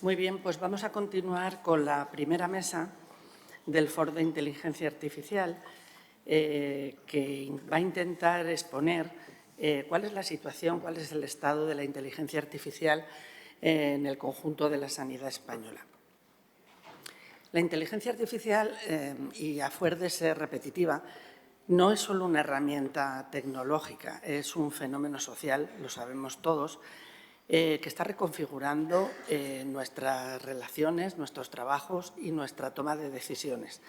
Muy bien, pues vamos a continuar con la primera mesa del Foro de Inteligencia Artificial, que va a intentar exponer cuál es la situación, cuál es el estado de la inteligencia artificial en el conjunto de la sanidad española. La inteligencia artificial, y a fuer de ser repetitiva, no es solo una herramienta tecnológica, es un fenómeno social, lo sabemos todos, que está reconfigurando nuestras relaciones, nuestros trabajos y nuestra toma de decisiones.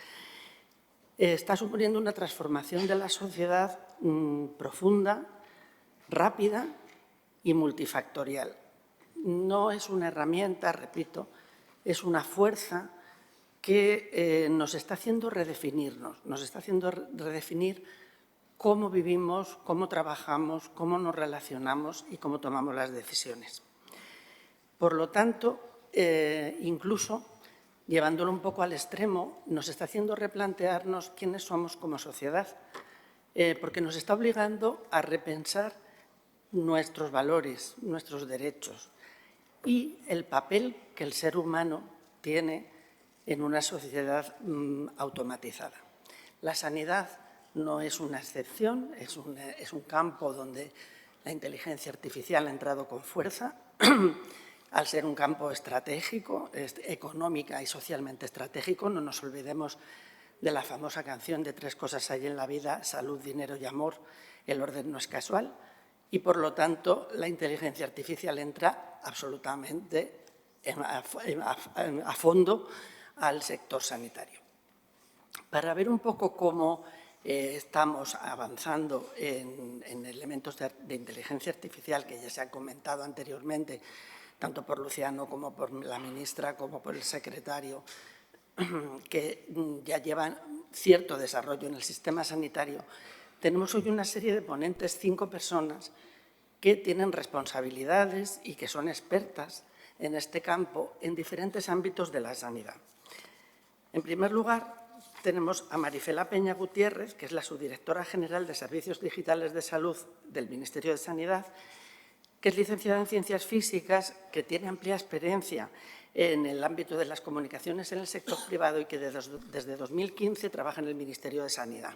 Está suponiendo una transformación de la sociedad profunda, rápida y multifactorial. No es una herramienta, repito, es una fuerza que nos está haciendo redefinirnos, nos está haciendo redefinir cómo vivimos, cómo trabajamos, cómo nos relacionamos y cómo tomamos las decisiones. Por lo tanto, incluso llevándolo un poco al extremo, nos está haciendo replantearnos quiénes somos como sociedad, porque nos está obligando a repensar nuestros valores, nuestros derechos y el papel que el ser humano tiene en una sociedad automatizada. La sanidad no es una excepción, es un campo donde la inteligencia artificial ha entrado con fuerza, al ser un campo estratégico, económica y socialmente estratégico. No nos olvidemos de la famosa canción de 3 cosas hay en la vida: salud, dinero y amor. El orden no es casual y, por lo tanto, la inteligencia artificial entra absolutamente a fondo al sector sanitario. Para ver un poco cómo estamos avanzando en elementos de inteligencia artificial que ya se han comentado anteriormente, tanto por Luciano como por la ministra, como por el secretario, que ya llevan cierto desarrollo en el sistema sanitario, tenemos hoy una serie de ponentes, 5 personas, que tienen responsabilidades y que son expertas en este campo en diferentes ámbitos de la sanidad. En primer lugar, tenemos a Marifela Peña Gutiérrez, que es la subdirectora general de Servicios Digitales de Salud del Ministerio de Sanidad, que es licenciada en Ciencias Físicas, que tiene amplia experiencia en el ámbito de las comunicaciones en el sector privado y que desde 2015 trabaja en el Ministerio de Sanidad.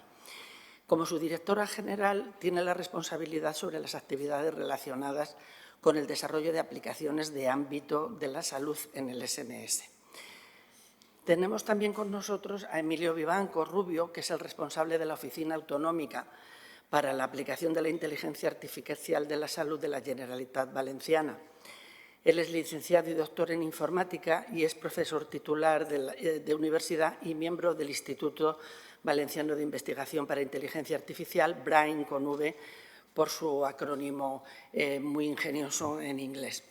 Como subdirectora general, tiene la responsabilidad sobre las actividades relacionadas con el desarrollo de aplicaciones de ámbito de la salud en el SNS. Tenemos también con nosotros a Emilio Vivanco Rubio, que es el responsable de la Oficina Autonómica para la aplicación de la inteligencia artificial de la salud de la Generalitat Valenciana. Él es licenciado y doctor en informática y es profesor titular de universidad y miembro del Instituto Valenciano de Investigación para Inteligencia Artificial, BRAIN con V, por su acrónimo muy ingenioso en inglés.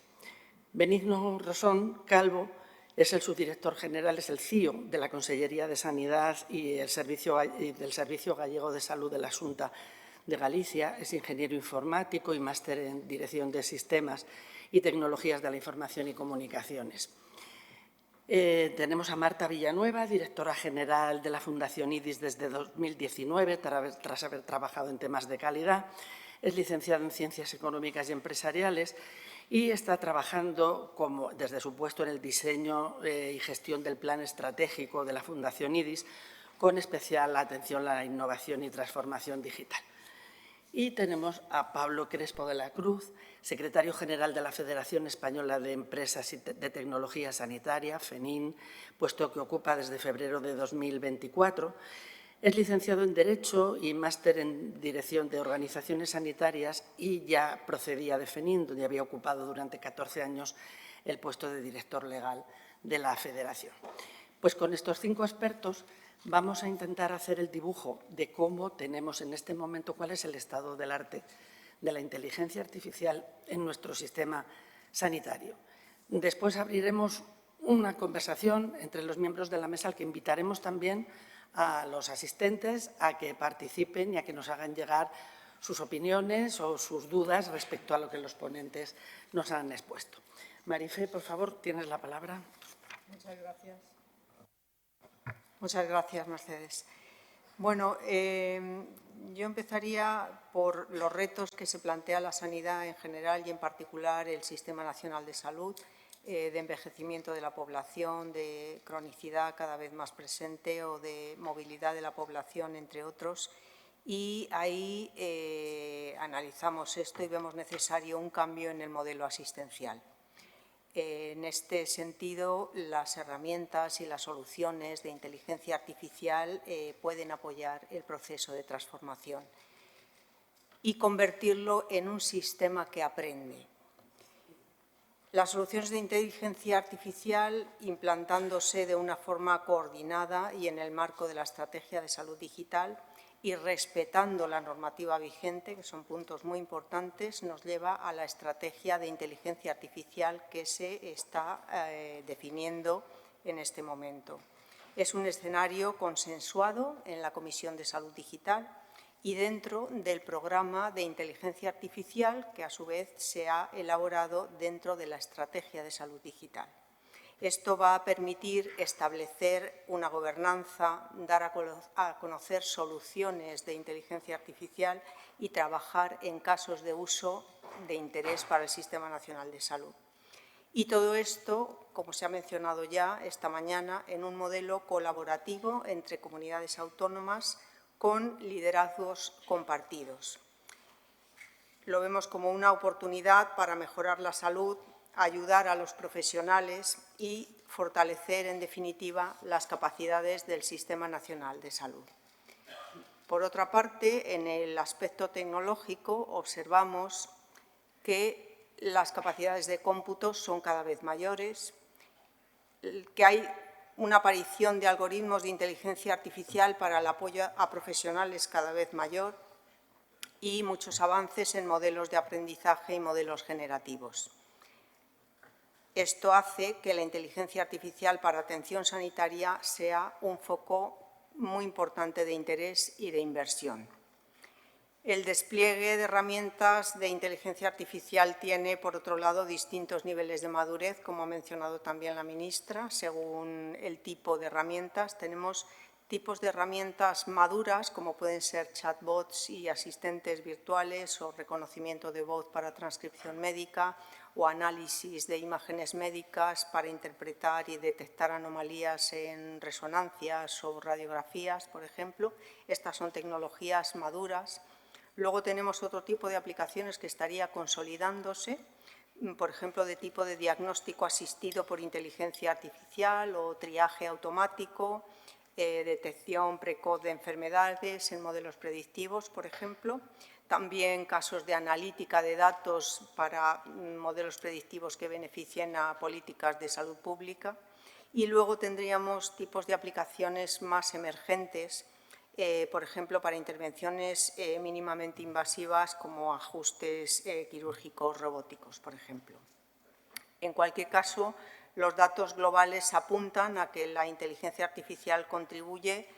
Benigno Rosón Calvo es el subdirector general, es el CIO de la Consellería de Sanidad y del Servicio Gallego de Salud de la Xunta de Galicia, es ingeniero informático y máster en Dirección de Sistemas y Tecnologías de la Información y Comunicaciones. Tenemos a Marta Villanueva, directora general de la Fundación IDIS desde 2019, tras haber trabajado en temas de calidad. Es licenciada en Ciencias Económicas y Empresariales y está trabajando desde su puesto en el diseño y gestión del plan estratégico de la Fundación IDIS, con especial atención a la innovación y transformación digital. Y tenemos a Pablo Crespo de la Cruz, secretario general de la Federación Española de Empresas de Tecnología Sanitaria, FENIN, puesto que ocupa desde febrero de 2024. Es licenciado en Derecho y máster en Dirección de Organizaciones Sanitarias y ya procedía de FENIN, donde había ocupado durante 14 años el puesto de director legal de la Federación. Pues con estos 5 expertos vamos a intentar hacer el dibujo de cómo tenemos en este momento, cuál es el estado del arte de la inteligencia artificial en nuestro sistema sanitario. Después abriremos una conversación entre los miembros de la mesa, al que invitaremos también a los asistentes a que participen y a que nos hagan llegar sus opiniones o sus dudas respecto a lo que los ponentes nos han expuesto. Marife, por favor, tienes la palabra. Muchas gracias. Muchas gracias, Mercedes. Bueno, yo empezaría por los retos que se plantea la sanidad en general y, en particular, el Sistema Nacional de Salud de envejecimiento de la población, de cronicidad cada vez más presente o de movilidad de la población, entre otros. Y ahí analizamos esto y vemos necesario un cambio en el modelo asistencial. En este sentido, las herramientas y las soluciones de inteligencia artificial pueden apoyar el proceso de transformación y convertirlo en un sistema que aprende. Las soluciones de inteligencia artificial implantándose de una forma coordinada y en el marco de la estrategia de salud digital y respetando la normativa vigente, que son puntos muy importantes, nos lleva a la estrategia de inteligencia artificial que se está definiendo en este momento. Es un escenario consensuado en la Comisión de Salud Digital y dentro del programa de inteligencia artificial que a su vez se ha elaborado dentro de la estrategia de salud digital. Esto va a permitir establecer una gobernanza, dar a conocer soluciones de inteligencia artificial y trabajar en casos de uso de interés para el Sistema Nacional de Salud. Y todo esto, como se ha mencionado ya esta mañana, en un modelo colaborativo entre comunidades autónomas con liderazgos compartidos. Lo vemos como una oportunidad para mejorar la salud, ayudar a los profesionales y fortalecer, en definitiva, las capacidades del Sistema Nacional de Salud. Por otra parte, en el aspecto tecnológico observamos que las capacidades de cómputo son cada vez mayores, que hay una aparición de algoritmos de inteligencia artificial para el apoyo a profesionales cada vez mayor y muchos avances en modelos de aprendizaje y modelos generativos. Esto hace que la inteligencia artificial para atención sanitaria sea un foco muy importante de interés y de inversión. El despliegue de herramientas de inteligencia artificial tiene, por otro lado, distintos niveles de madurez, como ha mencionado también la ministra, según el tipo de herramientas. Tenemos tipos de herramientas maduras, como pueden ser chatbots y asistentes virtuales o reconocimiento de voz para transcripción médica o análisis de imágenes médicas para interpretar y detectar anomalías en resonancias o radiografías, por ejemplo. Estas son tecnologías maduras. Luego tenemos otro tipo de aplicaciones que estaría consolidándose, por ejemplo, de tipo de diagnóstico asistido por inteligencia artificial o triaje automático, detección precoz de enfermedades en modelos predictivos, por ejemplo. También casos de analítica de datos para modelos predictivos que beneficien a políticas de salud pública. Y luego tendríamos tipos de aplicaciones más emergentes, por ejemplo, para intervenciones mínimamente invasivas como ajustes quirúrgicos robóticos, por ejemplo. En cualquier caso, los datos globales apuntan a que la inteligencia artificial contribuye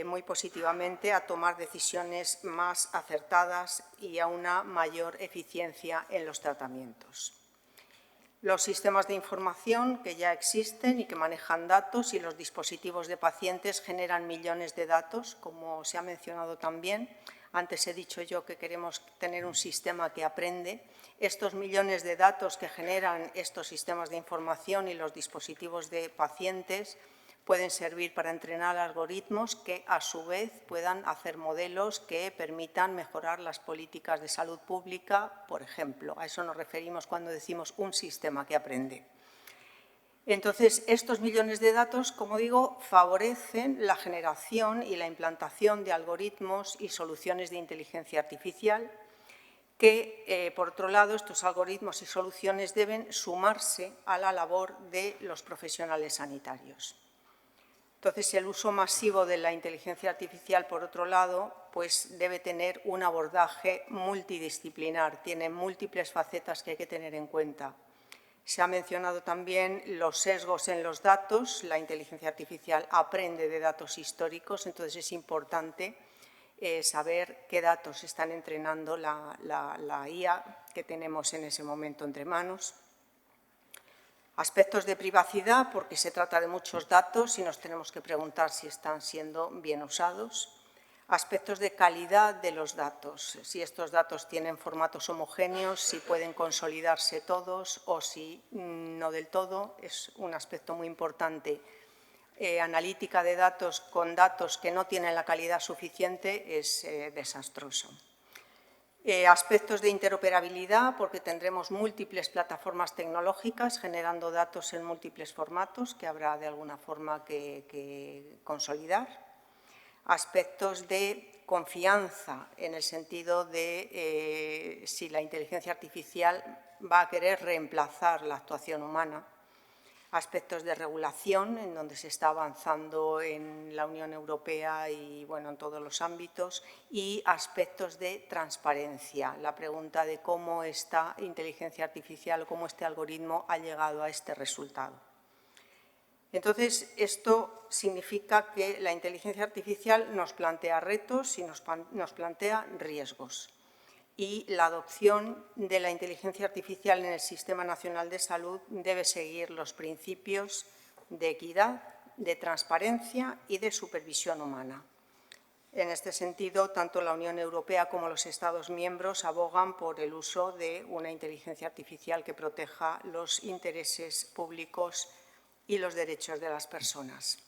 muy positivamente a tomar decisiones más acertadas y a una mayor eficiencia en los tratamientos. Los sistemas de información que ya existen y que manejan datos y los dispositivos de pacientes generan millones de datos, como se ha mencionado también. Antes he dicho yo que queremos tener un sistema que aprende. Estos millones de datos que generan estos sistemas de información y los dispositivos de pacientes pueden servir para entrenar algoritmos que, a su vez, puedan hacer modelos que permitan mejorar las políticas de salud pública, por ejemplo. A eso nos referimos cuando decimos un sistema que aprende. Entonces, estos millones de datos, como digo, favorecen la generación y la implantación de algoritmos y soluciones de inteligencia artificial que, por otro lado, estos algoritmos y soluciones deben sumarse a la labor de los profesionales sanitarios. Entonces, el uso masivo de la inteligencia artificial, por otro lado, pues debe tener un abordaje multidisciplinar, tiene múltiples facetas que hay que tener en cuenta. Se ha mencionado también los sesgos en los datos. La inteligencia artificial aprende de datos históricos, entonces es importante saber qué datos están entrenando la IA que tenemos en ese momento entre manos. Aspectos de privacidad, porque se trata de muchos datos y nos tenemos que preguntar si están siendo bien usados. Aspectos de calidad de los datos, si estos datos tienen formatos homogéneos, si pueden consolidarse todos o si no del todo, es un aspecto muy importante. Analítica de datos con datos que no tienen la calidad suficiente es desastroso. Aspectos de interoperabilidad, porque tendremos múltiples plataformas tecnológicas generando datos en múltiples formatos que habrá de alguna forma que consolidar. Aspectos de confianza, en el sentido de si la inteligencia artificial va a querer reemplazar la actuación humana. Aspectos de regulación, en donde se está avanzando en la Unión Europea y en todos los ámbitos, y aspectos de transparencia, la pregunta de cómo esta inteligencia artificial o cómo este algoritmo ha llegado a este resultado. Entonces, esto significa que la inteligencia artificial nos plantea retos y nos plantea riesgos. Y la adopción de la inteligencia artificial en el Sistema Nacional de Salud debe seguir los principios de equidad, de transparencia y de supervisión humana. En este sentido, tanto la Unión Europea como los Estados miembros abogan por el uso de una inteligencia artificial que proteja los intereses públicos y los derechos de las personas.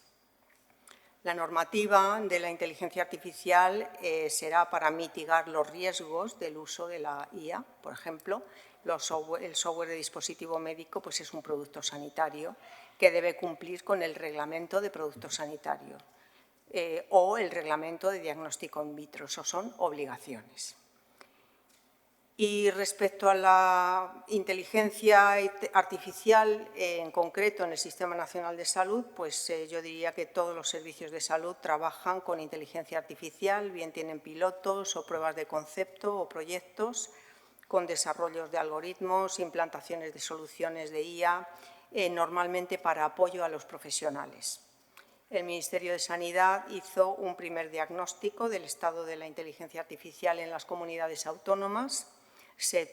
La normativa de la inteligencia artificial será para mitigar los riesgos del uso de la IA. Por ejemplo, el software de dispositivo médico es un producto sanitario que debe cumplir con el reglamento de productos sanitarios o el reglamento de diagnóstico in vitro. Eso son obligaciones. Y respecto a la inteligencia artificial, en concreto en el Sistema Nacional de Salud, yo diría que todos los servicios de salud trabajan con inteligencia artificial, bien tienen pilotos o pruebas de concepto o proyectos con desarrollos de algoritmos, implantaciones de soluciones de IA, normalmente para apoyo a los profesionales. El Ministerio de Sanidad hizo un primer diagnóstico del estado de la inteligencia artificial en las comunidades autónomas. Se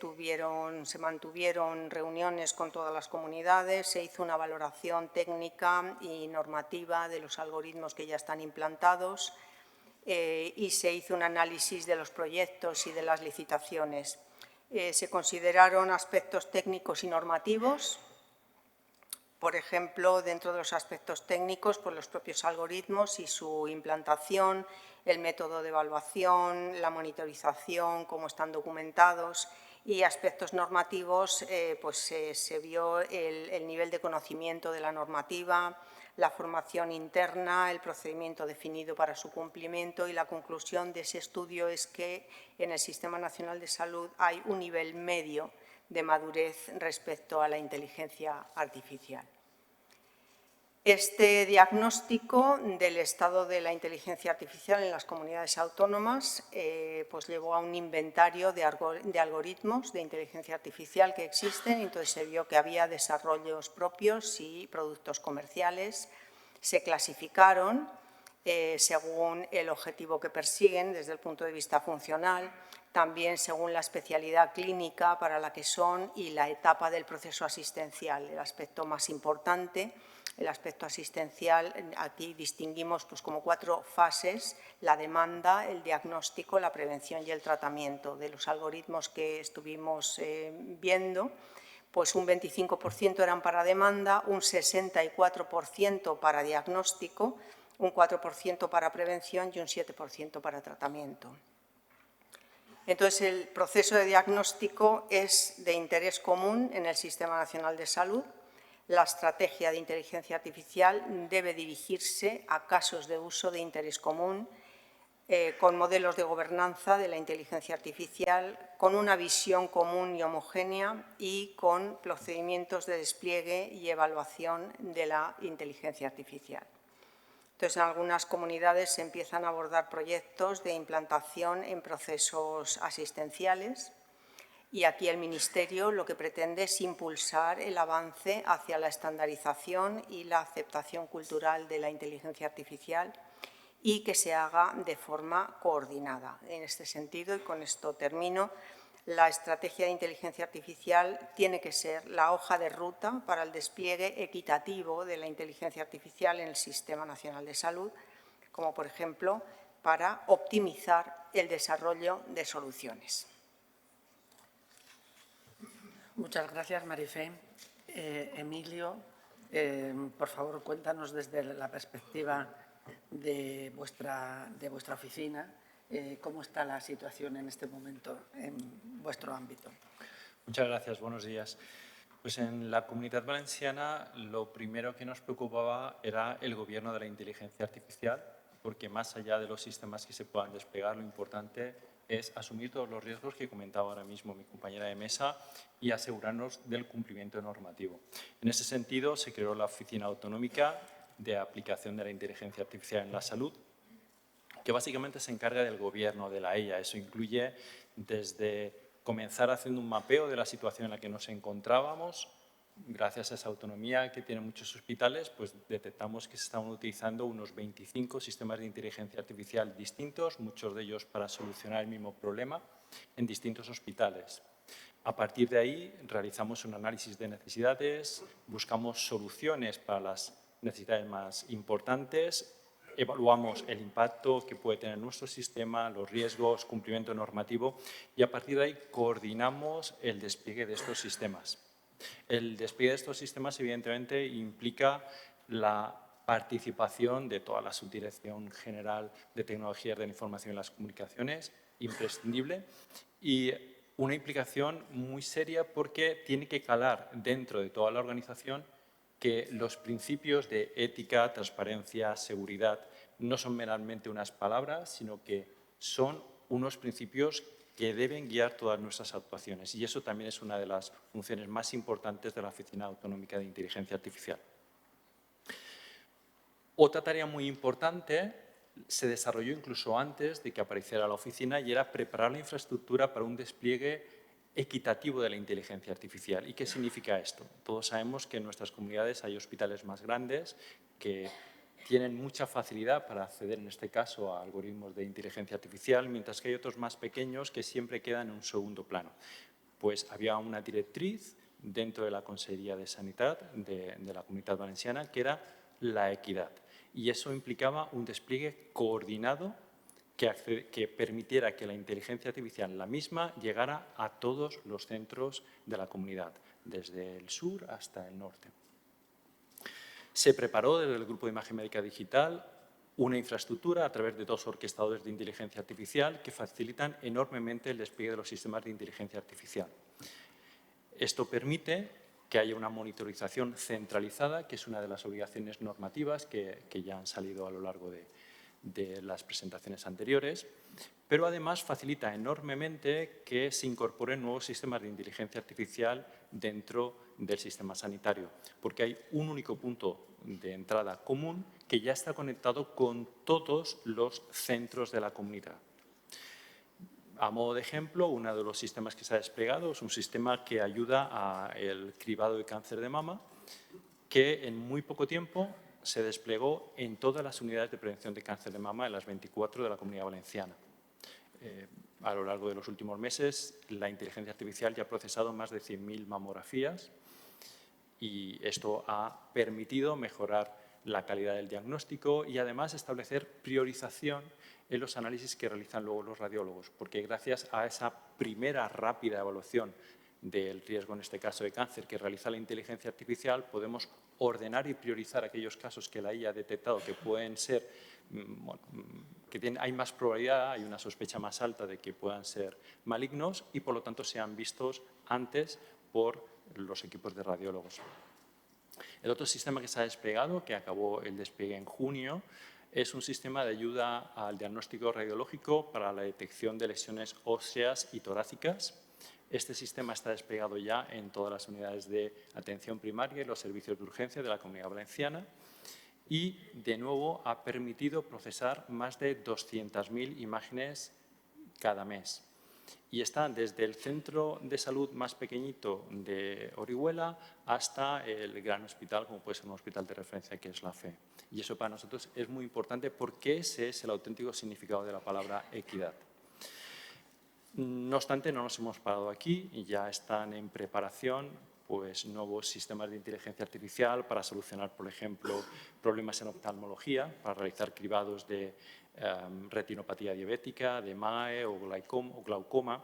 mantuvieron reuniones con todas las comunidades, se hizo una valoración técnica y normativa de los algoritmos que ya están implantados y se hizo un análisis de los proyectos y de las licitaciones. Se consideraron aspectos técnicos y normativos. Por ejemplo, dentro de los aspectos técnicos, los propios algoritmos y su implantación, el método de evaluación, la monitorización, cómo están documentados, y aspectos normativos, se vio el nivel de conocimiento de la normativa, la formación interna, el procedimiento definido para su cumplimiento, y la conclusión de ese estudio es que en el Sistema Nacional de Salud hay un nivel medio de madurez respecto a la inteligencia artificial. Este diagnóstico del estado de la inteligencia artificial en las comunidades autónomas llevó a un inventario de algoritmos de inteligencia artificial que existen, y entonces se vio que había desarrollos propios y productos comerciales. Se clasificaron según el objetivo que persiguen desde el punto de vista funcional, también según la especialidad clínica para la que son y la etapa del proceso asistencial, el aspecto más importante. El aspecto asistencial, aquí distinguimos como 4 fases: la demanda, el diagnóstico, la prevención y el tratamiento. De los algoritmos que estuvimos viendo, un 25% eran para demanda, un 64% para diagnóstico, un 4% para prevención y un 7% para tratamiento. Entonces, el proceso de diagnóstico es de interés común en el Sistema Nacional de Salud. La estrategia de inteligencia artificial debe dirigirse a casos de uso de interés común, con modelos de gobernanza de la inteligencia artificial, con una visión común y homogénea y con procedimientos de despliegue y evaluación de la inteligencia artificial. Entonces, en algunas comunidades se empiezan a abordar proyectos de implantación en procesos asistenciales. Y aquí el Ministerio lo que pretende es impulsar el avance hacia la estandarización y la aceptación cultural de la inteligencia artificial, y que se haga de forma coordinada. En este sentido, y con esto termino, la estrategia de inteligencia artificial tiene que ser la hoja de ruta para el despliegue equitativo de la inteligencia artificial en el Sistema Nacional de Salud, como por ejemplo para optimizar el desarrollo de soluciones. Muchas gracias, Marifé. Emilio, por favor, cuéntanos desde la perspectiva de vuestra oficina cómo está la situación en este momento en vuestro ámbito. Muchas gracias, buenos días. Pues en la Comunidad Valenciana lo primero que nos preocupaba era el gobierno de la inteligencia artificial, porque más allá de los sistemas que se puedan desplegar, lo importante es asumir todos los riesgos que comentaba ahora mismo mi compañera de mesa y asegurarnos del cumplimiento normativo. En ese sentido, se creó la Oficina Autonómica de Aplicación de la Inteligencia Artificial en la Salud, que básicamente se encarga del gobierno de la EIA. Eso incluye desde comenzar haciendo un mapeo de la situación en la que nos encontrábamos. Gracias a esa autonomía que tienen muchos hospitales, pues detectamos que se estaban utilizando unos 25 sistemas de inteligencia artificial distintos, muchos de ellos para solucionar el mismo problema en distintos hospitales. A partir de ahí realizamos un análisis de necesidades, buscamos soluciones para las necesidades más importantes, evaluamos el impacto que puede tener nuestro sistema, los riesgos, cumplimiento normativo y a partir de ahí coordinamos el despliegue de estos sistemas. El despliegue de estos sistemas evidentemente implica la participación de toda la Subdirección General de Tecnologías de la Información y las Comunicaciones, imprescindible, y una implicación muy seria porque tiene que calar dentro de toda la organización que los principios de ética, transparencia, seguridad no son meramente unas palabras, sino que son unos principios que deben guiar todas nuestras actuaciones. Y eso también es una de las funciones más importantes de la Oficina Autonómica de Inteligencia Artificial. Otra tarea muy importante se desarrolló incluso antes de que apareciera la oficina y era preparar la infraestructura para un despliegue equitativo de la inteligencia artificial. ¿Y qué significa esto? Todos sabemos que en nuestras comunidades hay hospitales más grandes que tienen mucha facilidad para acceder, en este caso, a algoritmos de inteligencia artificial, mientras que hay otros más pequeños que siempre quedan en un segundo plano. Pues había una directriz dentro de la Consejería de Sanidad de la Comunidad Valenciana que era la equidad. Y eso implicaba un despliegue coordinado que permitiera que la inteligencia artificial, la misma, llegara a todos los centros de la comunidad, desde el sur hasta el norte. Se preparó desde el Grupo de Imagen Médica Digital una infraestructura a través de 2 orquestadores de inteligencia artificial que facilitan enormemente el despliegue de los sistemas de inteligencia artificial. Esto permite que haya una monitorización centralizada, que es una de las obligaciones normativas que ya han salido a lo largo de las presentaciones anteriores, pero además facilita enormemente que se incorporen nuevos sistemas de inteligencia artificial dentro del sistema sanitario, porque hay un único punto de entrada común que ya está conectado con todos los centros de la comunidad. A modo de ejemplo, uno de los sistemas que se ha desplegado es un sistema que ayuda al cribado de cáncer de mama, que en muy poco tiempo se desplegó en todas las unidades de prevención de cáncer de mama, en las 24 de la Comunidad Valenciana. A lo largo de los últimos meses, la inteligencia artificial ya ha procesado más de 100.000 mamografías y esto ha permitido mejorar la calidad del diagnóstico y además establecer priorización en los análisis que realizan luego los radiólogos, porque gracias a esa primera rápida evaluación del riesgo, en este caso de cáncer, que realiza la inteligencia artificial, podemos ordenar y priorizar aquellos casos que la IA ha detectado que pueden ser, hay más probabilidad, hay una sospecha más alta de que puedan ser malignos y por lo tanto sean vistos antes por los equipos de radiólogos. El otro sistema que se ha desplegado, que acabó el despliegue en junio, es un sistema de ayuda al diagnóstico radiológico para la detección de lesiones óseas y torácicas. Este sistema está desplegado ya en todas las unidades de atención primaria y los servicios de urgencia de la Comunidad Valenciana y, de nuevo, ha permitido procesar más de 200.000 imágenes cada mes. Y está desde el centro de salud más pequeñito de Orihuela hasta el gran hospital, como puede ser un hospital de referencia que es la FE. Y eso para nosotros es muy importante porque ese es el auténtico significado de la palabra equidad. No obstante, no nos hemos parado aquí y ya están en preparación pues, nuevos sistemas de inteligencia artificial para solucionar, por ejemplo, problemas en oftalmología, para realizar cribados de retinopatía diabética, de MAE o glaucoma.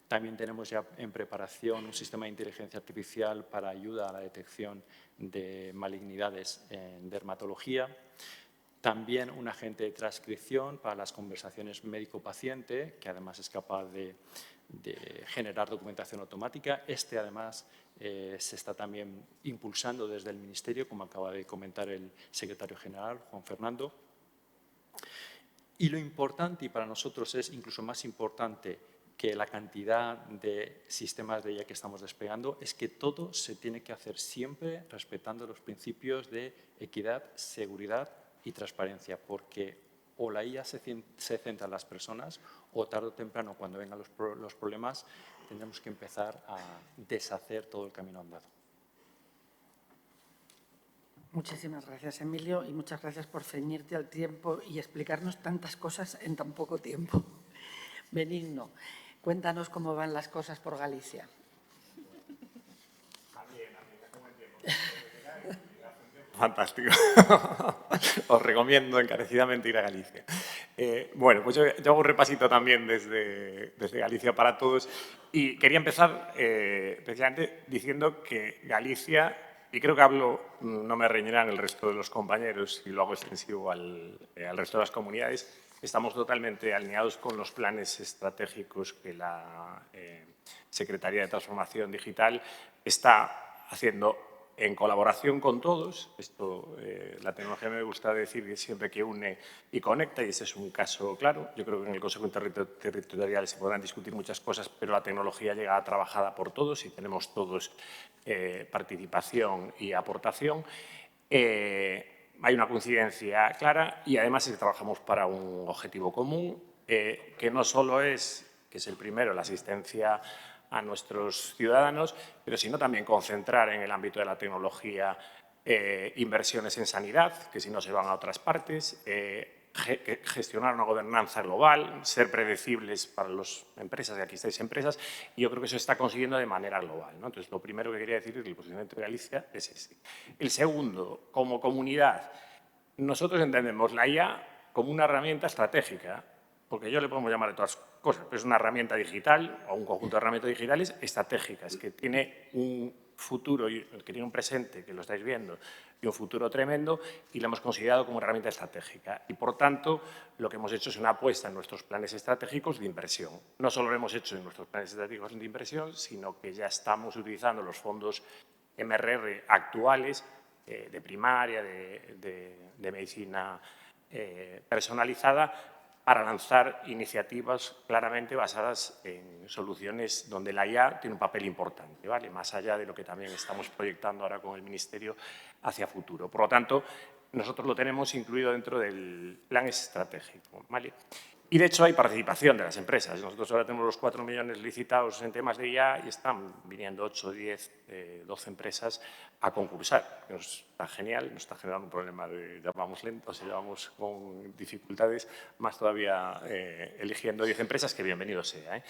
También tenemos ya en preparación un sistema de inteligencia artificial para ayuda a la detección de malignidades en dermatología. También un agente de transcripción para las conversaciones médico-paciente, que además es capaz de generar documentación automática. Además, se está también impulsando desde el Ministerio, como acaba de comentar el secretario general, Juan Fernando. Y lo importante, y para nosotros es incluso más importante que la cantidad de sistemas de IA que estamos desplegando, es que todo se tiene que hacer siempre respetando los principios de equidad, seguridad y transparencia, porque o la IA se centra en las personas o tarde o temprano, cuando vengan los problemas, tendremos que empezar a deshacer todo el camino andado. Muchísimas gracias, Emilio, y muchas gracias por ceñirte al tiempo y explicarnos tantas cosas en tan poco tiempo. Benigno, cuéntanos cómo van las cosas por Galicia. Fantástico. Os recomiendo encarecidamente ir a Galicia. Bueno, pues yo hago un repasito también desde Galicia para todos y quería empezar precisamente diciendo que Galicia, y creo que hablo, no me reñirán el resto de los compañeros y lo hago extensivo al resto de las comunidades, estamos totalmente alineados con los planes estratégicos que la Secretaría de Transformación Digital está haciendo en colaboración con todos. La tecnología me gusta decir que siempre que une y conecta, y ese es un caso claro. Yo creo que en el Consejo Territorial se podrán discutir muchas cosas, pero la tecnología llega trabajada por todos y tenemos todos participación y aportación. Hay una coincidencia clara y además trabajamos para un objetivo común, que no solo es, que es el primero, la asistencia a nuestros ciudadanos, pero sino también concentrar en el ámbito de la tecnología inversiones en sanidad, que si no se van a otras partes, gestionar una gobernanza global, ser predecibles para las empresas, y aquí estáis empresas, y yo creo que eso se está consiguiendo de manera global, ¿no? Entonces, lo primero que quería decir es que el posicionamiento de Galicia es ese. El segundo, como comunidad, nosotros entendemos la IA como una herramienta estratégica, porque yo le podemos llamar de todas cosas, pero es una herramienta digital o un conjunto de herramientas digitales estratégicas que tiene un futuro, que tiene un presente, que lo estáis viendo, y un futuro tremendo, y lo hemos considerado como herramienta estratégica. Y, por tanto, lo que hemos hecho es una apuesta en nuestros planes estratégicos de inversión. No solo lo hemos hecho en nuestros planes estratégicos de inversión, sino que ya estamos utilizando los fondos MRR actuales de primaria, de medicina personalizada, para lanzar iniciativas claramente basadas en soluciones donde la IA tiene un papel importante, ¿vale? Más allá de lo que también estamos proyectando ahora con el Ministerio hacia futuro. Por lo tanto, nosotros lo tenemos incluido dentro del plan estratégico, ¿vale? Y, de hecho, hay participación de las empresas. Nosotros ahora tenemos los 4 millones licitados en temas de IA y están viniendo 8, 10, 12 empresas a concursar. Nos está genial, nos está generando un problema de llamamos lentos y llamamos con dificultades, más todavía eligiendo 10 empresas, que bienvenido sea,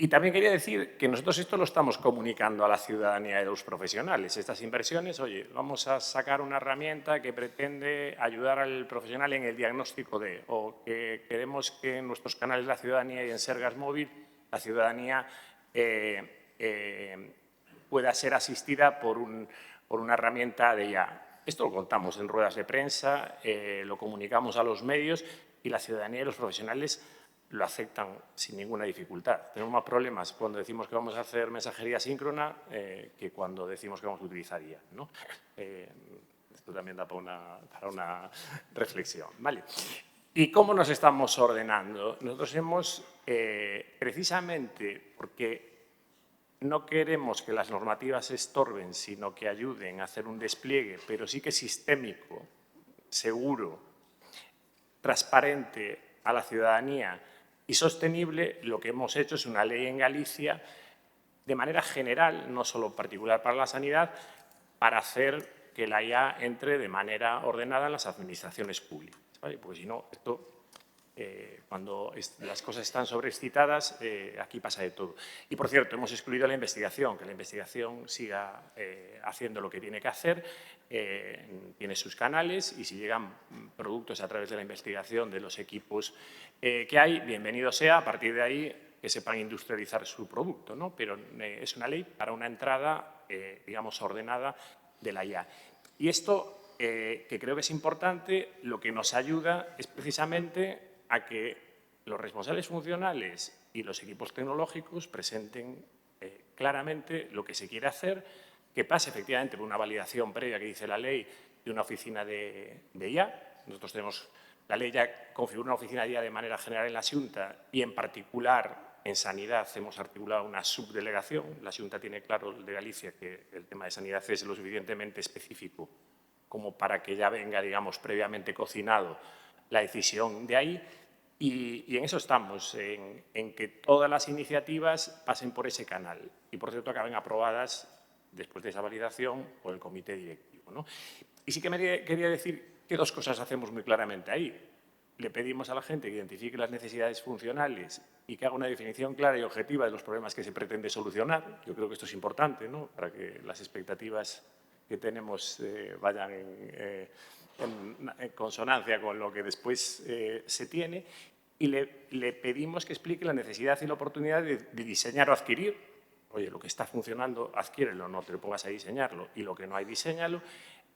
y también quería decir que nosotros esto lo estamos comunicando a la ciudadanía y a los profesionales. Estas inversiones, oye, vamos a sacar una herramienta que pretende ayudar al profesional en el diagnóstico de, o que queremos que en nuestros canales de la ciudadanía y en Sergas Móvil la ciudadanía pueda ser asistida por una herramienta de IA. Esto lo contamos en ruedas de prensa, lo comunicamos a los medios y la ciudadanía y los profesionales lo aceptan sin ninguna dificultad. Tenemos más problemas cuando decimos que vamos a hacer mensajería síncrona que cuando decimos que vamos a utilizar IA, ¿no? Esto también da para una reflexión, ¿vale? ¿Y cómo nos estamos ordenando? Nosotros hemos, precisamente porque no queremos que las normativas estorben, sino que ayuden a hacer un despliegue, pero sí que sistémico, seguro, transparente a la ciudadanía y sostenible, lo que hemos hecho es una ley en Galicia de manera general, no solo particular para la sanidad, para hacer que la IA entre de manera ordenada en las administraciones públicas, ¿vale? Porque si no, esto cuando las cosas están sobreexcitadas, aquí pasa de todo. Y, por cierto, hemos excluido la investigación, que la investigación siga haciendo lo que tiene que hacer, tiene sus canales y si llegan productos a través de la investigación de los equipos que hay, bienvenido sea, a partir de ahí que sepan industrializar su producto, ¿no? Pero es una ley para una entrada, digamos, ordenada de la IA. Y esto, que creo que es importante, lo que nos ayuda es precisamente a que los responsables funcionales y los equipos tecnológicos presenten claramente lo que se quiere hacer, que pase efectivamente por una validación previa que dice la ley de una oficina de IA. Nosotros tenemos, la ley ya configura una oficina de IA de manera general en la Xunta y en particular en Sanidad hemos articulado una subdelegación. La Xunta tiene claro, el de Galicia, que el tema de sanidad es lo suficientemente específico como para que ya venga, digamos, previamente cocinado la decisión de ahí. Y en eso estamos, en que todas las iniciativas pasen por ese canal y, por cierto, acaben aprobadas después de esa validación por el comité directivo, ¿no? Y sí que me quería decir que dos cosas hacemos muy claramente ahí. Le pedimos a la gente que identifique las necesidades funcionales y que haga una definición clara y objetiva de los problemas que se pretende solucionar. Yo creo que esto es importante, ¿no?, para que las expectativas que tenemos vayan en consonancia con lo que después se tiene, y le pedimos que explique la necesidad y la oportunidad de diseñar o adquirir. Oye, lo que está funcionando, adquiérelo, no te lo pongas a diseñarlo, y lo que no hay, diséñalo,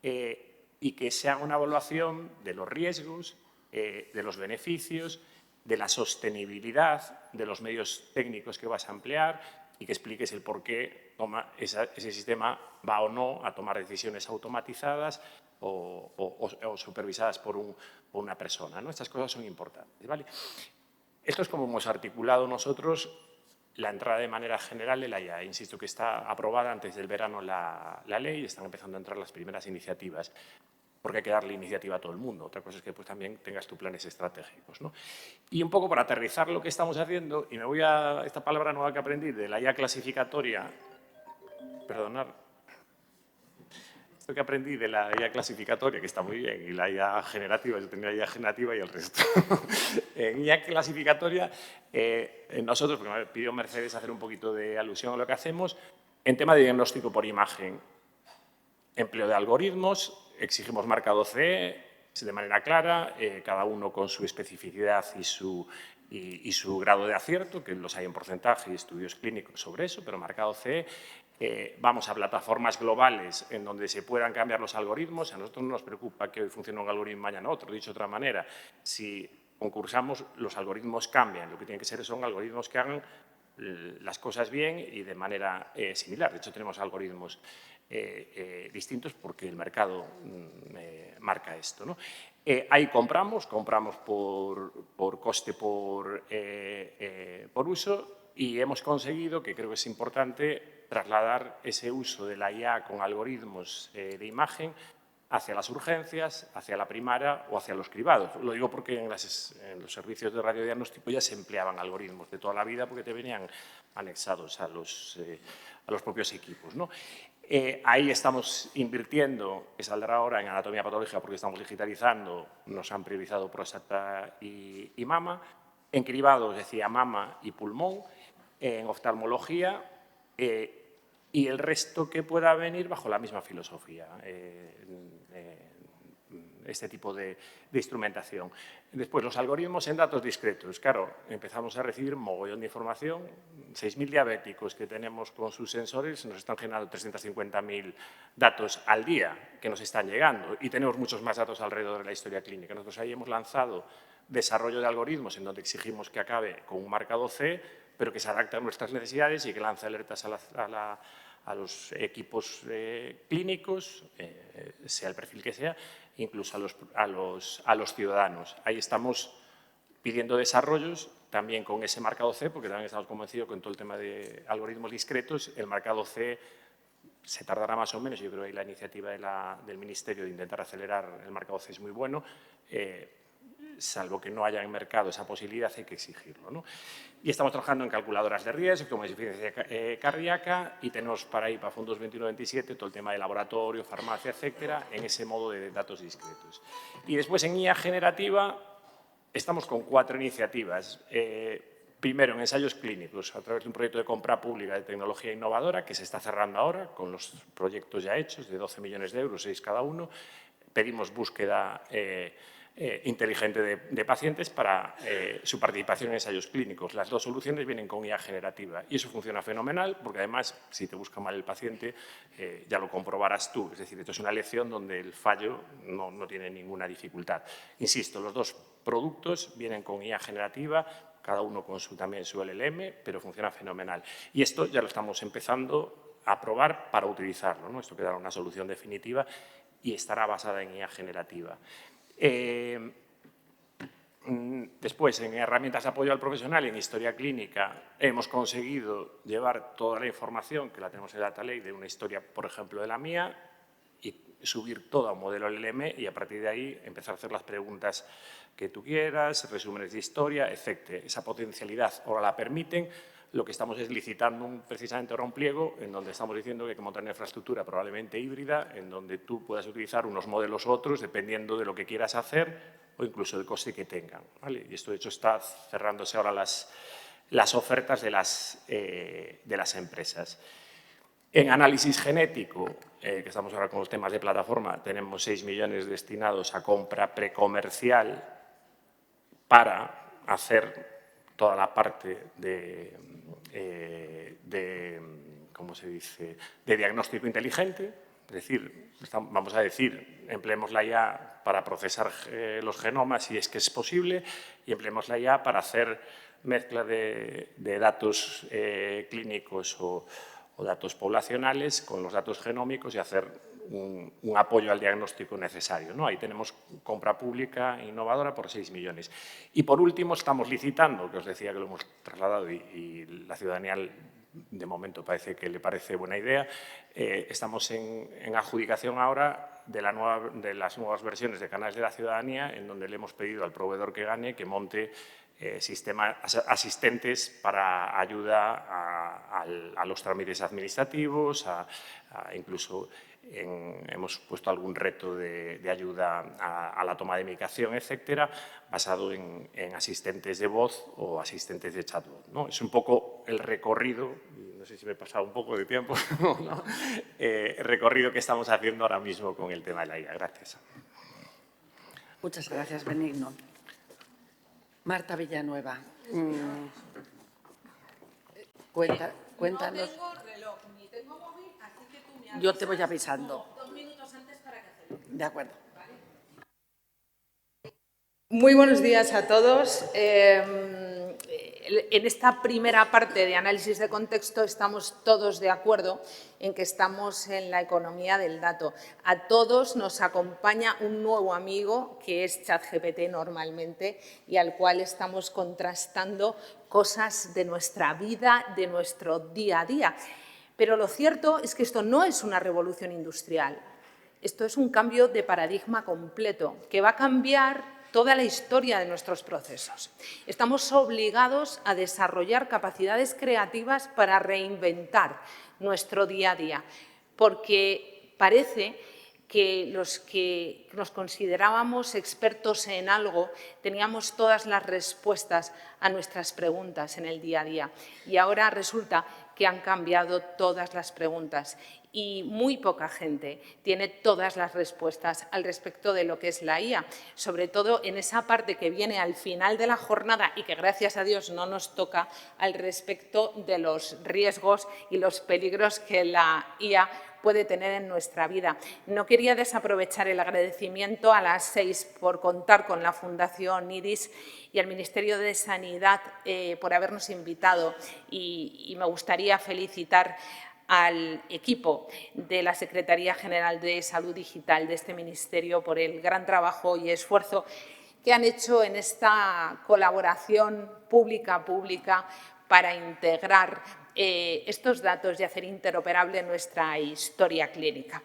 y que se haga una evaluación de los riesgos, de los beneficios, de la sostenibilidad, de los medios técnicos que vas a emplear y que expliques el por qué ese sistema va o no a tomar decisiones automatizadas o supervisadas por una persona, ¿no? Estas cosas son importantes, ¿vale? Esto es como hemos articulado nosotros la entrada de manera general de la IA. Insisto que está aprobada antes del verano la ley y están empezando a entrar las primeras iniciativas, porque hay que darle iniciativa a todo el mundo. Otra cosa es que pues, también tengas tus planes estratégicos, ¿no? Y un poco para aterrizar lo que estamos haciendo, y me voy a esta palabra nueva que aprendí, de la IA clasificatoria, perdonad, esto que aprendí de la IA clasificatoria, que está muy bien, y la IA generativa, yo tenía la IA generativa y el resto. En IA clasificatoria, nosotros, porque me pidió Mercedes hacer un poquito de alusión a lo que hacemos, en tema de diagnóstico por imagen, empleo de algoritmos, exigimos marcado CE de manera clara, cada uno con su especificidad y su grado de acierto, que los hay en porcentaje y estudios clínicos sobre eso, pero marcado CE. Vamos a plataformas globales en donde se puedan cambiar los algoritmos. A nosotros no nos preocupa que hoy funcione un algoritmo y mañana otro. Dicho de otra manera, si concursamos, los algoritmos cambian. Lo que tienen que ser son algoritmos que hagan las cosas bien y de manera similar. De hecho, tenemos algoritmos distintos porque el mercado marca esto, ¿no? Ahí compramos por coste por uso, y hemos conseguido, que creo que es importante, trasladar ese uso de la IA con algoritmos de imagen hacia las urgencias, hacia la primaria o hacia los cribados. Lo digo porque en los servicios de radiodiagnóstico ya se empleaban algoritmos de toda la vida porque te venían anexados a los propios equipos, ¿no? Ahí estamos invirtiendo, que saldrá ahora en anatomía patológica porque estamos digitalizando, nos han priorizado próstata y mama. En cribados, decía, mama y pulmón. En oftalmología y el resto que pueda venir bajo la misma filosofía, este tipo de instrumentación. Después, los algoritmos en datos discretos. Claro, empezamos a recibir mogollón de información. 6.000 diabéticos que tenemos con sus sensores nos están generando 350.000 datos al día que nos están llegando, y tenemos muchos más datos alrededor de la historia clínica. Nosotros ahí hemos lanzado desarrollo de algoritmos en donde exigimos que acabe con un marcado C, pero que se adapte a nuestras necesidades y que lance alertas a los equipos clínicos, sea el perfil que sea, incluso a los ciudadanos. Ahí estamos pidiendo desarrollos también con ese marcado C, porque también estamos convencidos que en todo el tema de algoritmos discretos, el marcado C se tardará más o menos. Yo creo que la iniciativa del Ministerio de intentar acelerar el marcado C es muy bueno. Salvo que no haya en mercado esa posibilidad, hay que exigirlo, ¿no? Y estamos trabajando en calculadoras de riesgo, como insuficiencia cardíaca, y tenemos para fondos 21-27 todo el tema de laboratorio, farmacia, etcétera, en ese modo de datos discretos. Y después en IA generativa, Estamos con 4 iniciativas. Primero, en ensayos clínicos, a través de un proyecto de compra pública de tecnología innovadora que se está cerrando ahora, con los proyectos ya hechos, de 12 millones de euros, 6 cada uno. Pedimos búsqueda inteligente de pacientes para su participación en ensayos clínicos. Las 2 soluciones vienen con IA generativa y eso funciona fenomenal porque, además, si te busca mal el paciente, ya lo comprobarás tú. Es decir, esto es una lección donde el fallo no tiene ninguna dificultad. Insisto, los 2 productos vienen con IA generativa, cada uno con también su LLM, pero funciona fenomenal. Y esto ya lo estamos empezando a probar para utilizarlo, ¿no? Esto quedará una solución definitiva y estará basada en IA generativa. Después, en herramientas de apoyo al profesional, en historia clínica, hemos conseguido llevar toda la información que la tenemos en Data Lake de una historia, por ejemplo, de la mía, y subir todo a un modelo LLM y a partir de ahí empezar a hacer las preguntas que tú quieras, resúmenes de historia, etc. Esa potencialidad ahora la permiten. Lo que estamos es licitando precisamente ahora un pliego en donde estamos diciendo que hay que montar una infraestructura probablemente híbrida, en donde tú puedas utilizar unos modelos u otros dependiendo de lo que quieras hacer o incluso del coste que tengan, ¿vale? Y esto, de hecho, está cerrándose ahora las ofertas de las empresas. En análisis genético, que estamos ahora con los temas de plataforma, tenemos 6 millones destinados a compra precomercial para hacer toda la parte ¿cómo se dice?, de diagnóstico inteligente. Es decir, vamos a decir, empleémosla ya para procesar los genomas si es que es posible y empleémosla ya para hacer mezcla de datos clínicos o datos poblacionales con los datos genómicos y hacer un apoyo al diagnóstico necesario, ¿no? Ahí tenemos compra pública innovadora por 6 millones. Y, por último, estamos licitando, que os decía que lo hemos trasladado y la ciudadanía, de momento, parece que le parece buena idea. Estamos en adjudicación ahora de las nuevas versiones de canales de la ciudadanía, en donde le hemos pedido al proveedor que gane que monte sistemas asistentes para ayuda a los trámites administrativos, incluso hemos puesto algún reto de ayuda a la toma de medicación, etcétera, basado en asistentes de voz o asistentes de chatbot, ¿no? Es un poco el recorrido, no sé si me he pasado un poco de tiempo, ¿no? El recorrido que estamos haciendo ahora mismo con el tema de la IA. Gracias. Muchas gracias, Benigno. Marta Villanueva, cuéntanos. No tengo reloj ni tengo móvil, así que tú me avisas. Yo te voy avisando. 2 minutos antes para que acelere. De acuerdo. Muy buenos días a todos. En esta primera parte de análisis de contexto estamos todos de acuerdo en que estamos en la economía del dato. A todos nos acompaña un nuevo amigo que es ChatGPT normalmente y al cual estamos contrastando cosas de nuestra vida, de nuestro día a día. Pero lo cierto es que esto no es una revolución industrial. Esto es un cambio de paradigma completo que va a cambiar toda la historia de nuestros procesos. Estamos obligados a desarrollar capacidades creativas para reinventar nuestro día a día, porque parece que los que nos considerábamos expertos en algo teníamos todas las respuestas a nuestras preguntas en el día a día y ahora resulta que han cambiado todas las preguntas y muy poca gente tiene todas las respuestas al respecto de lo que es la IA, sobre todo en esa parte que viene al final de la jornada y que, gracias a Dios, no nos toca al respecto de los riesgos y los peligros que la IA puede tener en nuestra vida. No quería desaprovechar el agradecimiento a las 6 por contar con la Fundación IRIS y al Ministerio de Sanidad por habernos invitado y me gustaría felicitar al equipo de la Secretaría General de Salud Digital de este Ministerio por el gran trabajo y esfuerzo que han hecho en esta colaboración pública-pública para integrar estos datos y hacer interoperable nuestra historia clínica.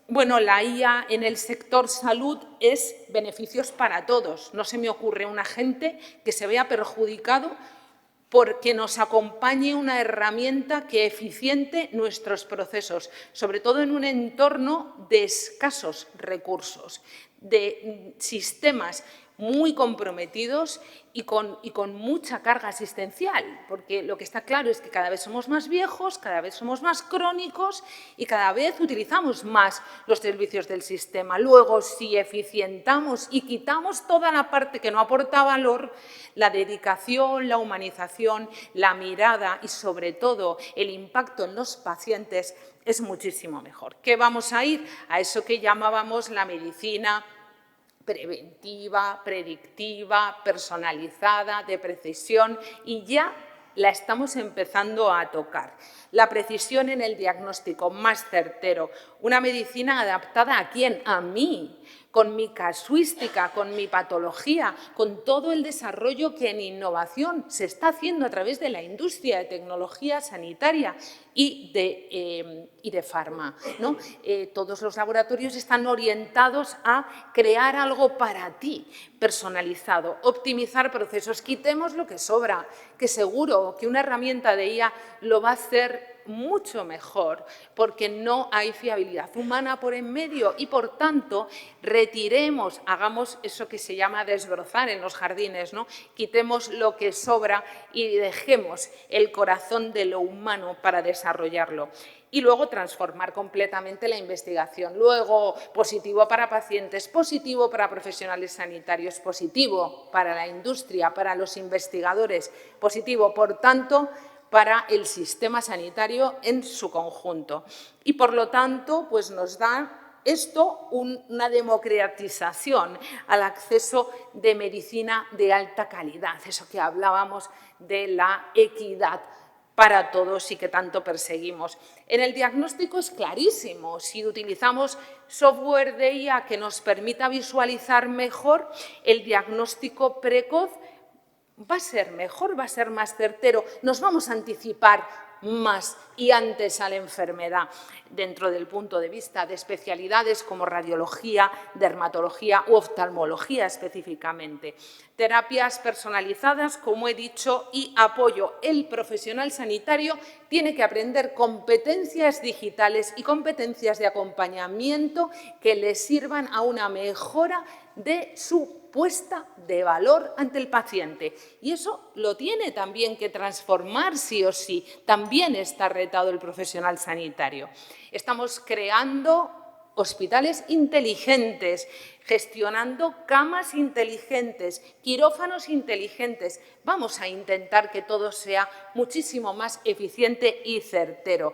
Bueno, la IA en el sector salud es beneficios para todos. No se me ocurre un agente que se vea perjudicado porque nos acompañe una herramienta que eficiente nuestros procesos, sobre todo en un entorno de escasos recursos, de sistemas muy comprometidos y con mucha carga asistencial, porque lo que está claro es que cada vez somos más viejos, cada vez somos más crónicos y cada vez utilizamos más los servicios del sistema. Luego, si eficientamos y quitamos toda la parte que no aporta valor, la dedicación, la humanización, la mirada y, sobre todo, el impacto en los pacientes es muchísimo mejor. ¿Qué vamos a ir? A eso que llamábamos la medicina preventiva, predictiva, personalizada, de precisión, y ya la estamos empezando a tocar. La precisión en el diagnóstico más certero, una medicina adaptada ¿a quién? A mí, con mi casuística, con mi patología, con todo el desarrollo que en innovación se está haciendo a través de la industria de tecnología sanitaria y de farma, ¿no? Todos los laboratorios están orientados a crear algo para ti, personalizado, optimizar procesos, quitemos lo que sobra, que seguro que una herramienta de IA lo va a hacer mucho mejor, porque no hay fiabilidad humana por en medio y, por tanto, retiremos, hagamos eso que se llama desbrozar en los jardines, ¿no? Quitemos lo que sobra y dejemos el corazón de lo humano para desarrollarlo. Y luego transformar completamente la investigación. Luego, positivo para pacientes, positivo para profesionales sanitarios, positivo para la industria, para los investigadores, positivo, por tanto, para el sistema sanitario en su conjunto. Y, por lo tanto, pues nos da esto una democratización al acceso de medicina de alta calidad, eso que hablábamos de la equidad para todos y que tanto perseguimos. En el diagnóstico es clarísimo, si utilizamos software de IA que nos permita visualizar mejor, el diagnóstico precoz va a ser mejor, va a ser más certero, nos vamos a anticipar más y antes a la enfermedad dentro del punto de vista de especialidades como radiología, dermatología u oftalmología específicamente. Terapias personalizadas, como he dicho, y apoyo. El profesional sanitario tiene que aprender competencias digitales y competencias de acompañamiento que le sirvan a una mejora de su puesta de valor ante el paciente. Y eso lo tiene también que transformar sí o sí. También está retado el profesional sanitario. Estamos creando hospitales inteligentes, gestionando camas inteligentes, quirófanos inteligentes. Vamos a intentar que todo sea muchísimo más eficiente y certero.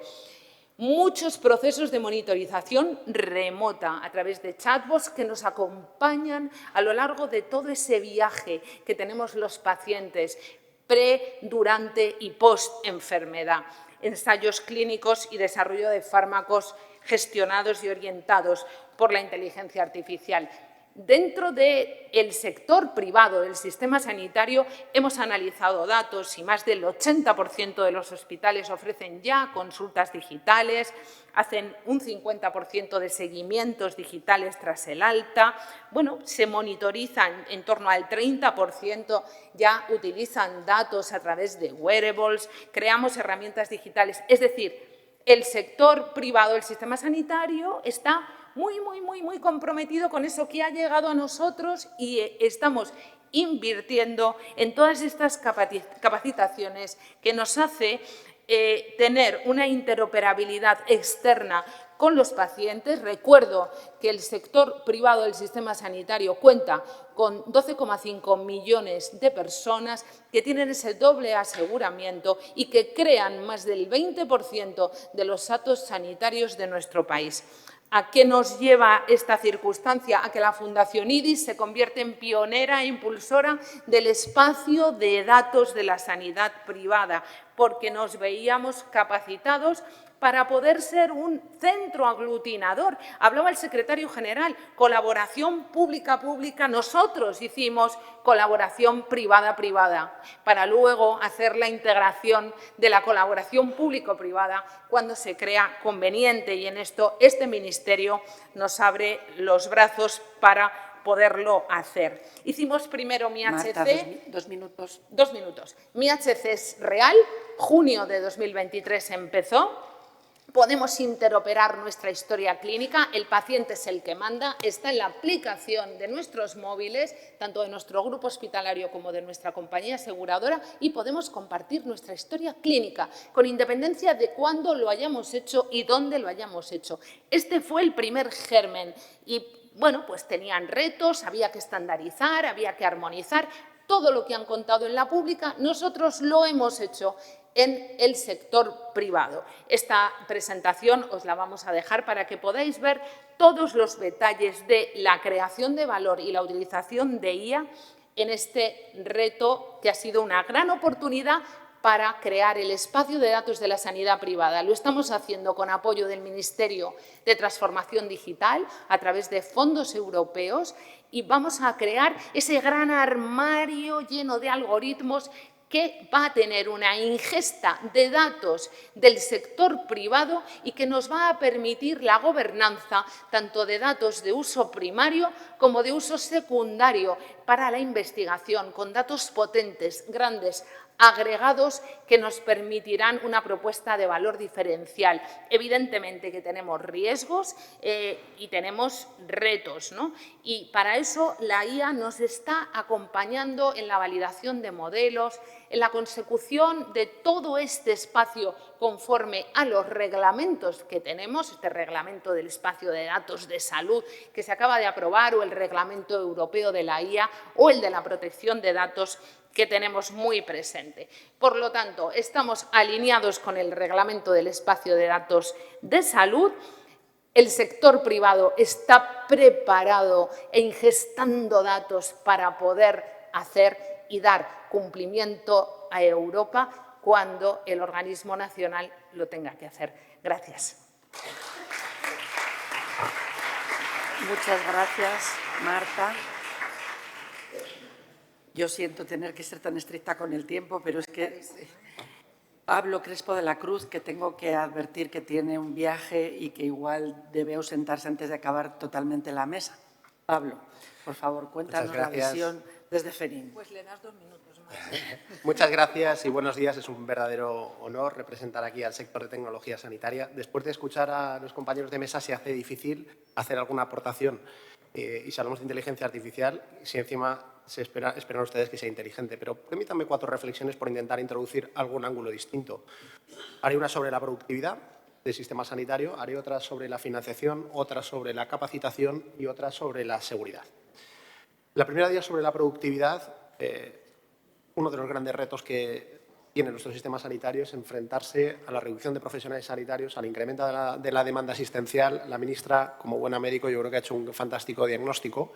Muchos procesos de monitorización remota a través de chatbots que nos acompañan a lo largo de todo ese viaje que tenemos los pacientes pre, durante y post-enfermedad. Ensayos clínicos y desarrollo de fármacos gestionados y orientados por la inteligencia artificial. Dentro del sector privado del sistema sanitario hemos analizado datos y más del 80% de los hospitales ofrecen ya consultas digitales, hacen un 50% de seguimientos digitales tras el alta. Bueno, se monitorizan en torno al 30%, ya utilizan datos a través de wearables, creamos herramientas digitales. Es decir, el sector privado del sistema sanitario está muy comprometido con eso que ha llegado a nosotros y estamos invirtiendo en todas estas capacitaciones que nos hace tener una interoperabilidad externa con los pacientes. Recuerdo que el sector privado del sistema sanitario cuenta con 12,5 millones de personas que tienen ese doble aseguramiento y que crean más del 20% de los datos sanitarios de nuestro país. ¿A qué nos lleva esta circunstancia? A que la Fundación IDIS se convierte en pionera e impulsora del espacio de datos de la sanidad privada, porque nos veíamos capacitados para poder ser un centro aglutinador. Hablaba el secretario general, colaboración pública-pública. Nosotros hicimos colaboración privada-privada para luego hacer la integración de la colaboración público-privada cuando se crea conveniente, y en esto este ministerio nos abre los brazos para poderlo hacer. Hicimos primero Mi HC. Marta, dos minutos. 2 minutos. Mi HC es real, junio de 2023 empezó. Podemos interoperar nuestra historia clínica, el paciente es el que manda, está en la aplicación de nuestros móviles, tanto de nuestro grupo hospitalario como de nuestra compañía aseguradora, y podemos compartir nuestra historia clínica, con independencia de cuándo lo hayamos hecho y dónde lo hayamos hecho. Este fue el primer germen y, bueno, pues tenían retos, había que estandarizar, había que armonizar. Todo lo que han contado en la pública, nosotros lo hemos hecho en el sector privado. Esta presentación os la vamos a dejar para que podáis ver todos los detalles de la creación de valor y la utilización de IA en este reto que ha sido una gran oportunidad para crear el espacio de datos de la sanidad privada. Lo estamos haciendo con apoyo del Ministerio de Transformación Digital a través de fondos europeos y vamos a crear ese gran armario lleno de algoritmos que va a tener una ingesta de datos del sector privado y que nos va a permitir la gobernanza tanto de datos de uso primario como de uso secundario para la investigación, con datos potentes, grandes, agregados que nos permitirán una propuesta de valor diferencial. Evidentemente que tenemos riesgos y tenemos retos, ¿no? Y para eso la IA nos está acompañando en la validación de modelos, en la consecución de todo este espacio conforme a los reglamentos que tenemos, este reglamento del espacio de datos de salud que se acaba de aprobar o el reglamento europeo de la IA o el de la protección de datos que tenemos muy presente. Por lo tanto, estamos alineados con el reglamento del espacio de datos de salud. El sector privado está preparado e ingestando datos para poder hacer y dar cumplimiento a Europa cuando el organismo nacional lo tenga que hacer. Gracias. Muchas gracias, Marta. Yo siento tener que ser tan estricta con el tiempo, pero es que Pablo Crespo de la Cruz, que tengo que advertir que tiene un viaje y que igual debe ausentarse antes de acabar totalmente la mesa. Pablo, por favor, cuéntanos la visión desde FERIN. Pues le das 2 minutos más. Muchas gracias y buenos días. Es un verdadero honor representar aquí al sector de tecnología sanitaria. Después de escuchar a los compañeros de mesa, se hace difícil hacer alguna aportación. Y si hablamos de inteligencia artificial, si encima esperan ustedes que sea inteligente. Pero permítanme 4 reflexiones por intentar introducir algún ángulo distinto. Haré una sobre la productividad del sistema sanitario, haré otra sobre la financiación, otra sobre la capacitación y otra sobre la seguridad. La primera de ellas sobre la productividad. Uno de los grandes retos que tiene nuestro sistema sanitario es enfrentarse a la reducción de profesionales sanitarios, al incremento de la demanda asistencial. La ministra, como buena médico, yo creo que ha hecho un fantástico diagnóstico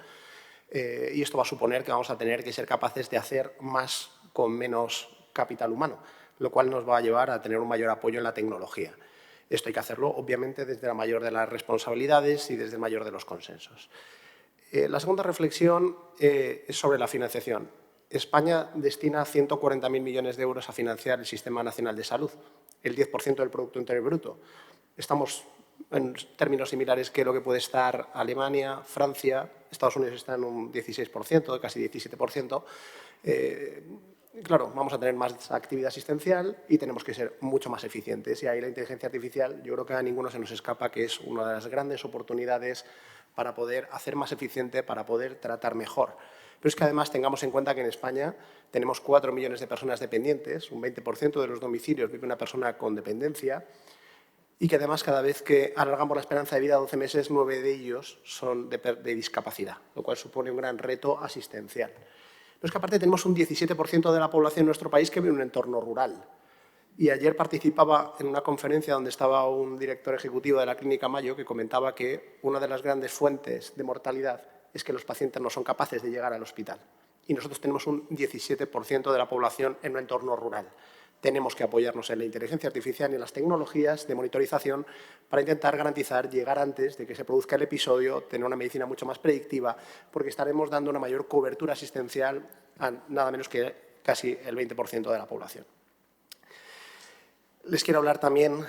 y esto va a suponer que vamos a tener que ser capaces de hacer más con menos capital humano, lo cual nos va a llevar a tener un mayor apoyo en la tecnología. Esto hay que hacerlo, obviamente, desde la mayor de las responsabilidades y desde el mayor de los consensos. La segunda reflexión es sobre la financiación. España destina 140.000 millones de euros a financiar el Sistema Nacional de Salud, el 10% del Producto Interior Bruto. Estamos en términos similares que lo que puede estar Alemania, Francia, Estados Unidos está en un 16%, casi 17%. Claro, vamos a tener más actividad asistencial y tenemos que ser mucho más eficientes. Y ahí la inteligencia artificial, yo creo que a ninguno se nos escapa que es una de las grandes oportunidades para poder hacer más eficiente, para poder tratar mejor. Pero es que además tengamos en cuenta que en España tenemos 4 millones de personas dependientes, un 20% de los domicilios vive una persona con dependencia y que además cada vez que alargamos la esperanza de vida a 12 meses, 9 de ellos son de discapacidad, lo cual supone un gran reto asistencial. Pero es que aparte tenemos un 17% de la población en nuestro país que vive en un entorno rural. Y ayer participaba en una conferencia donde estaba un director ejecutivo de la Clínica Mayo que comentaba que una de las grandes fuentes de mortalidad es que los pacientes no son capaces de llegar al hospital. Y nosotros tenemos un 17% de la población en un entorno rural. Tenemos que apoyarnos en la inteligencia artificial y en las tecnologías de monitorización para intentar garantizar llegar antes de que se produzca el episodio, tener una medicina mucho más predictiva, porque estaremos dando una mayor cobertura asistencial a nada menos que casi el 20% de la población. Les quiero hablar también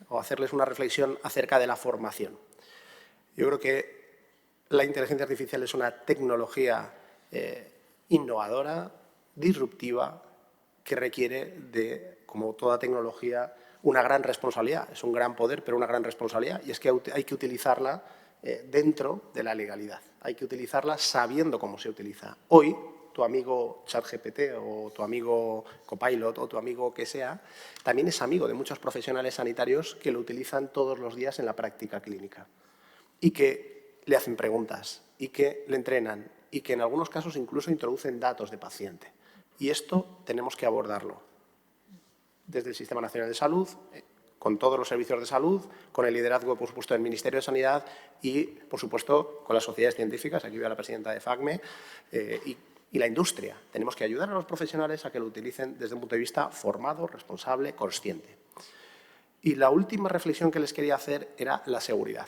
o hacerles una reflexión acerca de la formación. Yo creo que la inteligencia artificial es una tecnología innovadora, disruptiva, que requiere de, como toda tecnología, una gran responsabilidad, es un gran poder, pero una gran responsabilidad, y es que hay que utilizarla dentro de la legalidad. Hay que utilizarla sabiendo cómo se utiliza. Hoy, tu amigo ChatGPT o tu amigo Copilot o tu amigo que sea, también es amigo de muchos profesionales sanitarios que lo utilizan todos los días en la práctica clínica y que le hacen preguntas y que le entrenan y que en algunos casos incluso introducen datos de paciente. Y esto tenemos que abordarlo desde el Sistema Nacional de Salud, con todos los servicios de salud, con el liderazgo, por supuesto, del Ministerio de Sanidad y, por supuesto, con las sociedades científicas. Aquí veo a la presidenta de FACME y la industria. Tenemos que ayudar a los profesionales a que lo utilicen desde un punto de vista formado, responsable, consciente. Y la última reflexión que les quería hacer era la seguridad.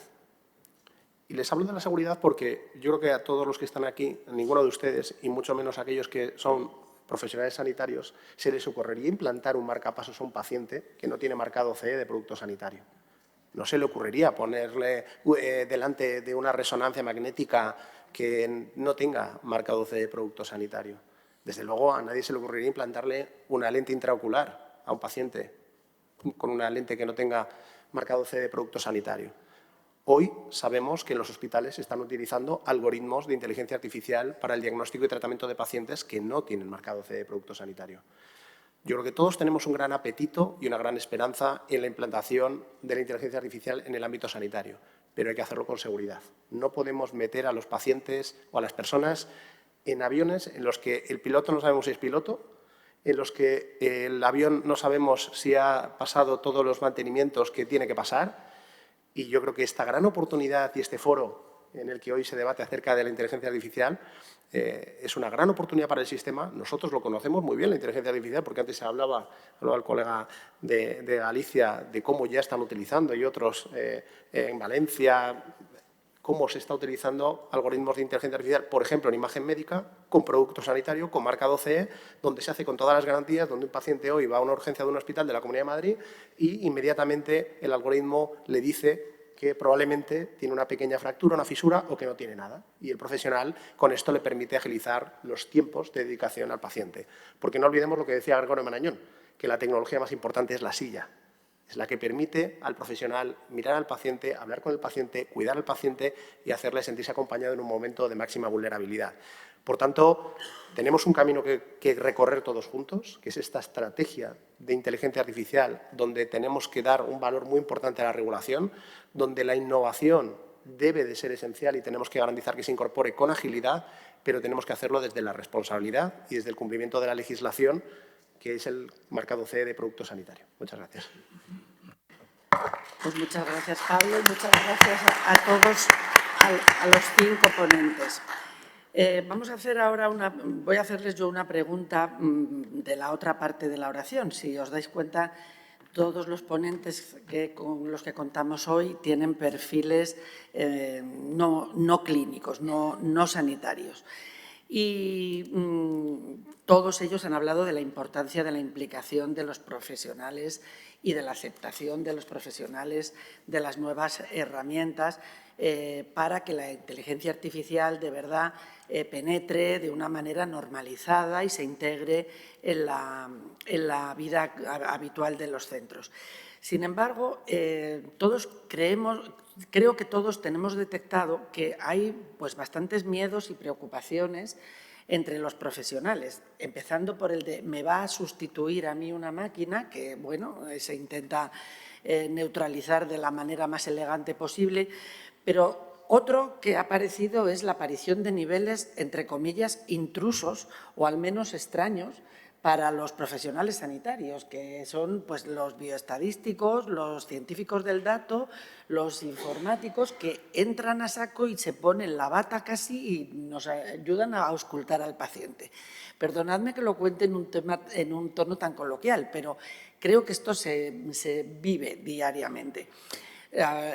Y les hablo de la seguridad porque yo creo que a todos los que están aquí, ninguno de ustedes, y mucho menos a aquellos que son profesionales sanitarios, se les ocurriría implantar un marcapasos a un paciente que no tiene marcado CE de producto sanitario. No se le ocurriría ponerle delante de una resonancia magnética que no tenga marcado CE de producto sanitario. Desde luego, a nadie se le ocurriría implantarle una lente intraocular a un paciente con una lente que no tenga marcado CE de producto sanitario. Hoy sabemos que en los hospitales se están utilizando algoritmos de inteligencia artificial para el diagnóstico y tratamiento de pacientes que no tienen marcado CE de producto sanitario. Yo creo que todos tenemos un gran apetito y una gran esperanza en la implantación de la inteligencia artificial en el ámbito sanitario, pero hay que hacerlo con seguridad. No podemos meter a los pacientes o a las personas en aviones en los que el piloto no sabemos si es piloto, en los que el avión no sabemos si ha pasado todos los mantenimientos que tiene que pasar. Y yo creo que esta gran oportunidad y este foro en el que hoy se debate acerca de la inteligencia artificial es una gran oportunidad para el sistema. Nosotros lo conocemos muy bien, la inteligencia artificial, porque antes hablaba el colega de Galicia de cómo ya están utilizando y otros en Valencia, cómo se está utilizando algoritmos de inteligencia artificial, por ejemplo, en imagen médica, con producto sanitario, con marcado CE, donde se hace con todas las garantías, donde un paciente hoy va a una urgencia de un hospital de la Comunidad de Madrid y inmediatamente el algoritmo le dice que probablemente tiene una pequeña fractura, una fisura o que no tiene nada. Y el profesional con esto le permite agilizar los tiempos de dedicación al paciente. Porque no olvidemos lo que decía Gregorio Marañón, que la tecnología más importante es la silla. Es la que permite al profesional mirar al paciente, hablar con el paciente, cuidar al paciente y hacerle sentirse acompañado en un momento de máxima vulnerabilidad. Por tanto, tenemos un camino que recorrer todos juntos, que es esta estrategia de inteligencia artificial, donde tenemos que dar un valor muy importante a la regulación, donde la innovación debe de ser esencial y tenemos que garantizar que se incorpore con agilidad, pero tenemos que hacerlo desde la responsabilidad y desde el cumplimiento de la legislación, que es el marcado CE de producto sanitario. Muchas gracias. Pues muchas gracias, Pablo, y muchas gracias a todos, a los 5 ponentes. Vamos a hacer ahora voy a hacerles yo una pregunta de la otra parte de la oración. Si os dais cuenta, todos los ponentes con los que contamos hoy tienen perfiles no clínicos, no sanitarios. Y todos ellos han hablado de la importancia de la implicación de los profesionales y de la aceptación de los profesionales de las nuevas herramientas para que la inteligencia artificial de verdad penetre de una manera normalizada y se integre en la vida habitual de los centros. Sin embargo, creo que todos tenemos detectado que hay pues, bastantes miedos y preocupaciones entre los profesionales, empezando por el de ¿me va a sustituir a mí una máquina? Que, bueno, se intenta neutralizar de la manera más elegante posible, pero otro que ha aparecido es la aparición de niveles, entre comillas, intrusos o al menos extraños para los profesionales sanitarios, que son pues, los bioestadísticos, los científicos del dato, los informáticos, que entran a saco y se ponen la bata casi y nos ayudan a auscultar al paciente. Perdonadme que lo cuente en un tono tan coloquial, pero creo que esto se vive diariamente.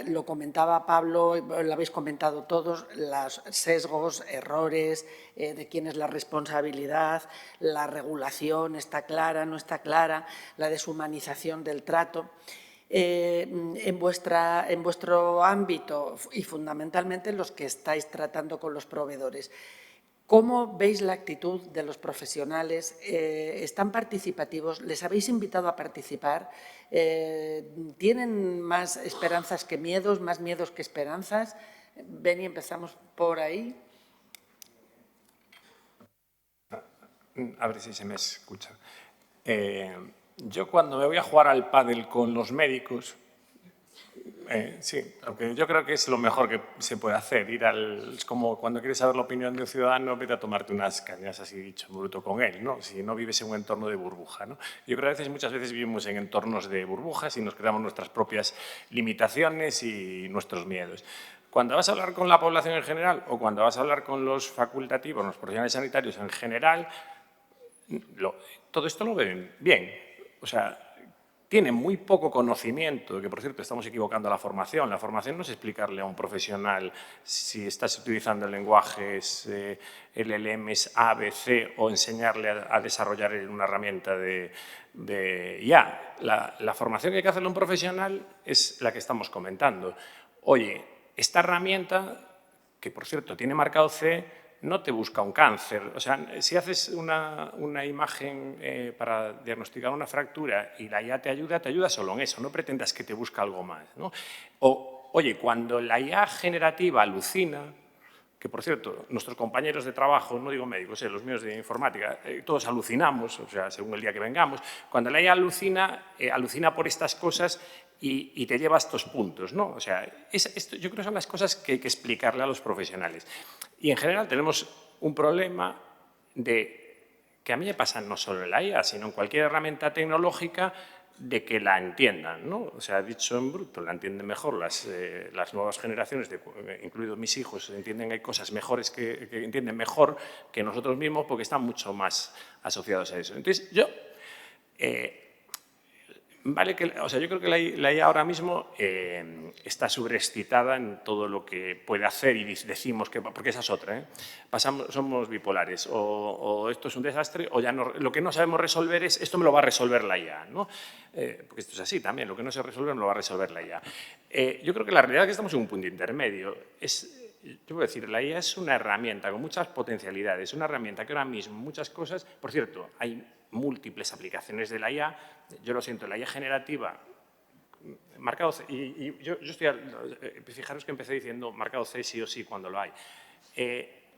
Lo comentaba Pablo, lo habéis comentado todos, los sesgos, errores, de quién es la responsabilidad, la regulación está clara, no está clara, la deshumanización del trato. En vuestro ámbito y fundamentalmente los que estáis tratando con los proveedores, ¿Cómo veis la actitud de los profesionales? ¿Están participativos? ¿Les habéis invitado a participar? ¿Tienen más esperanzas que miedos, más miedos que esperanzas? Beni, empezamos por ahí. A ver si se me escucha. Yo cuando me voy a jugar al pádel con los médicos, sí, porque yo creo que es lo mejor que se puede hacer. Es como cuando quieres saber la opinión de un ciudadano, vete a tomarte unas cañas, así dicho, bruto con él, ¿no? Si no vives en un entorno de burbuja, ¿no? Yo creo que muchas veces vivimos en entornos de burbujas y nos creamos nuestras propias limitaciones y nuestros miedos. Cuando vas a hablar con la población en general o cuando vas a hablar con los facultativos, los profesionales sanitarios en general, todo esto lo ven bien. O sea, tienen muy poco conocimiento, que por cierto estamos equivocando la formación. La formación no es explicarle a un profesional si estás utilizando el lenguaje LLMs A, B, C o enseñarle a desarrollar una herramienta de IA. La formación que hay que hacerle a un profesional es la que estamos comentando. Oye, esta herramienta, que por cierto tiene marcado C, no te busca un cáncer. O sea, si haces una imagen para diagnosticar una fractura y la IA te ayuda solo en eso, no pretendas que te busque algo más, ¿no? O, oye, cuando la IA generativa alucina, que por cierto, nuestros compañeros de trabajo, no digo médicos, los míos de informática, todos alucinamos, o sea, según el día que vengamos, cuando la IA alucina por estas cosas y te lleva a estos puntos, ¿no? O sea, esto yo creo que son las cosas que hay que explicarle a los profesionales. Y en general tenemos un problema que a mí me pasa no solo en la IA, sino en cualquier herramienta tecnológica, de que la entiendan, ¿no? O sea, dicho en bruto, la entienden mejor las nuevas generaciones, incluidos mis hijos, entienden que hay cosas mejores que entienden mejor que nosotros mismos porque están mucho más asociados a eso. Entonces, yo yo creo que la IA ahora mismo está sobreexcitada en todo lo que puede hacer y decimos que, porque esa es otra, somos bipolares, o esto es un desastre, o ya no, lo que no sabemos resolver es, esto me lo va a resolver la IA, ¿no? Porque esto es así también, lo que no se resuelve me lo va a resolver la IA. Yo creo que la realidad es que estamos en un punto intermedio. Yo voy a decir, la IA es una herramienta con muchas potencialidades, una herramienta que ahora mismo muchas cosas, por cierto, hay múltiples aplicaciones de la IA, yo lo siento, la IA generativa, marcado C, y yo estoy, fijaros que empecé diciendo marcado C sí o sí cuando lo hay.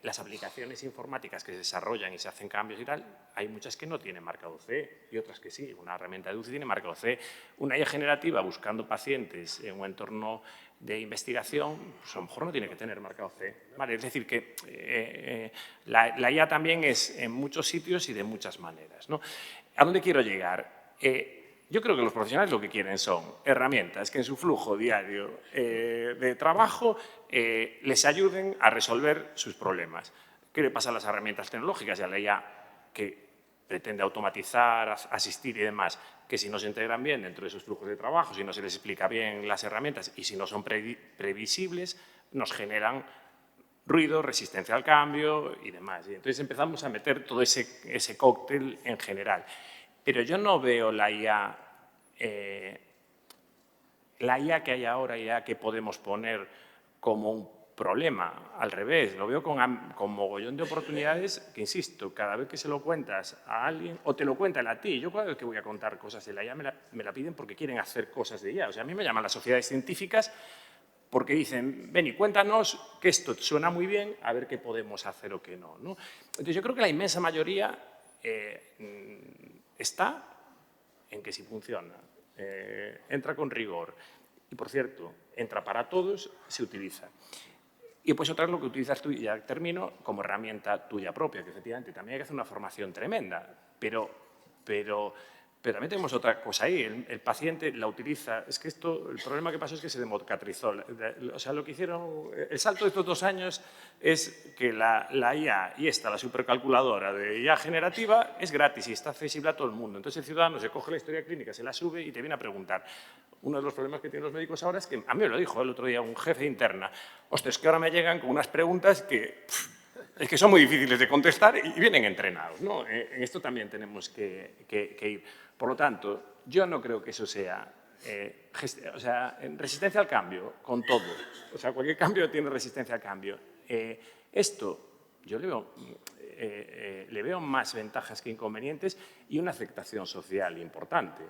Las aplicaciones informáticas que se desarrollan y se hacen cambios y tal, hay muchas que no tienen marcado C y otras que sí. Una herramienta de UCI tiene marcado C. Una IA generativa buscando pacientes en un entorno de investigación, pues a lo mejor no tiene que tener marcado C. Vale, es decir, que la IA también es en muchos sitios y de muchas maneras, ¿no? ¿A dónde quiero llegar? Yo creo que los profesionales lo que quieren son herramientas que en su flujo diario de trabajo les ayuden a resolver sus problemas. ¿Qué le pasa a las herramientas tecnológicas y a la IA que pretende automatizar, asistir y demás? Que si no se integran bien dentro de sus flujos de trabajo, si no se les explica bien las herramientas y si no son previsibles, nos generan ruido, resistencia al cambio y demás. Y entonces empezamos a meter todo ese cóctel en general. Pero yo no veo la IA que hay ahora, IA que podemos poner como un problema. Al revés, lo veo con mogollón de oportunidades que, insisto, cada vez que se lo cuentas a alguien, o te lo cuentan a ti, yo cada vez que voy a contar cosas de la IA me la piden porque quieren hacer cosas de IA. O sea, a mí me llaman las sociedades científicas porque dicen, Beni, cuéntanos que esto suena muy bien, a ver qué podemos hacer o qué no, ¿no? Entonces, yo creo que la inmensa mayoría está en que si funciona, entra con rigor y, por cierto, entra para todos, se utiliza. Y pues otra es lo que utilizas tú, y ya termino, como herramienta tuya propia, que efectivamente también hay que hacer una formación tremenda, pero también tenemos otra cosa ahí, el paciente la utiliza, es que el problema que pasó es que se democratizó, o sea, lo que hicieron, el salto de estos 2 años es que la IA y la supercalculadora de IA generativa es gratis y está accesible a todo el mundo, entonces el ciudadano se coge la historia clínica, se la sube y te viene a preguntar. Uno de los problemas que tienen los médicos ahora es que, a mí me lo dijo el otro día un jefe interna, hostia, es que ahora me llegan con unas preguntas que es que son muy difíciles de contestar y vienen entrenados, ¿no? En esto también tenemos que ir. Por lo tanto, yo no creo que eso sea resistencia al cambio, con todo. O sea, cualquier cambio tiene resistencia al cambio. Esto Yo le veo más ventajas que inconvenientes y una aceptación social importante.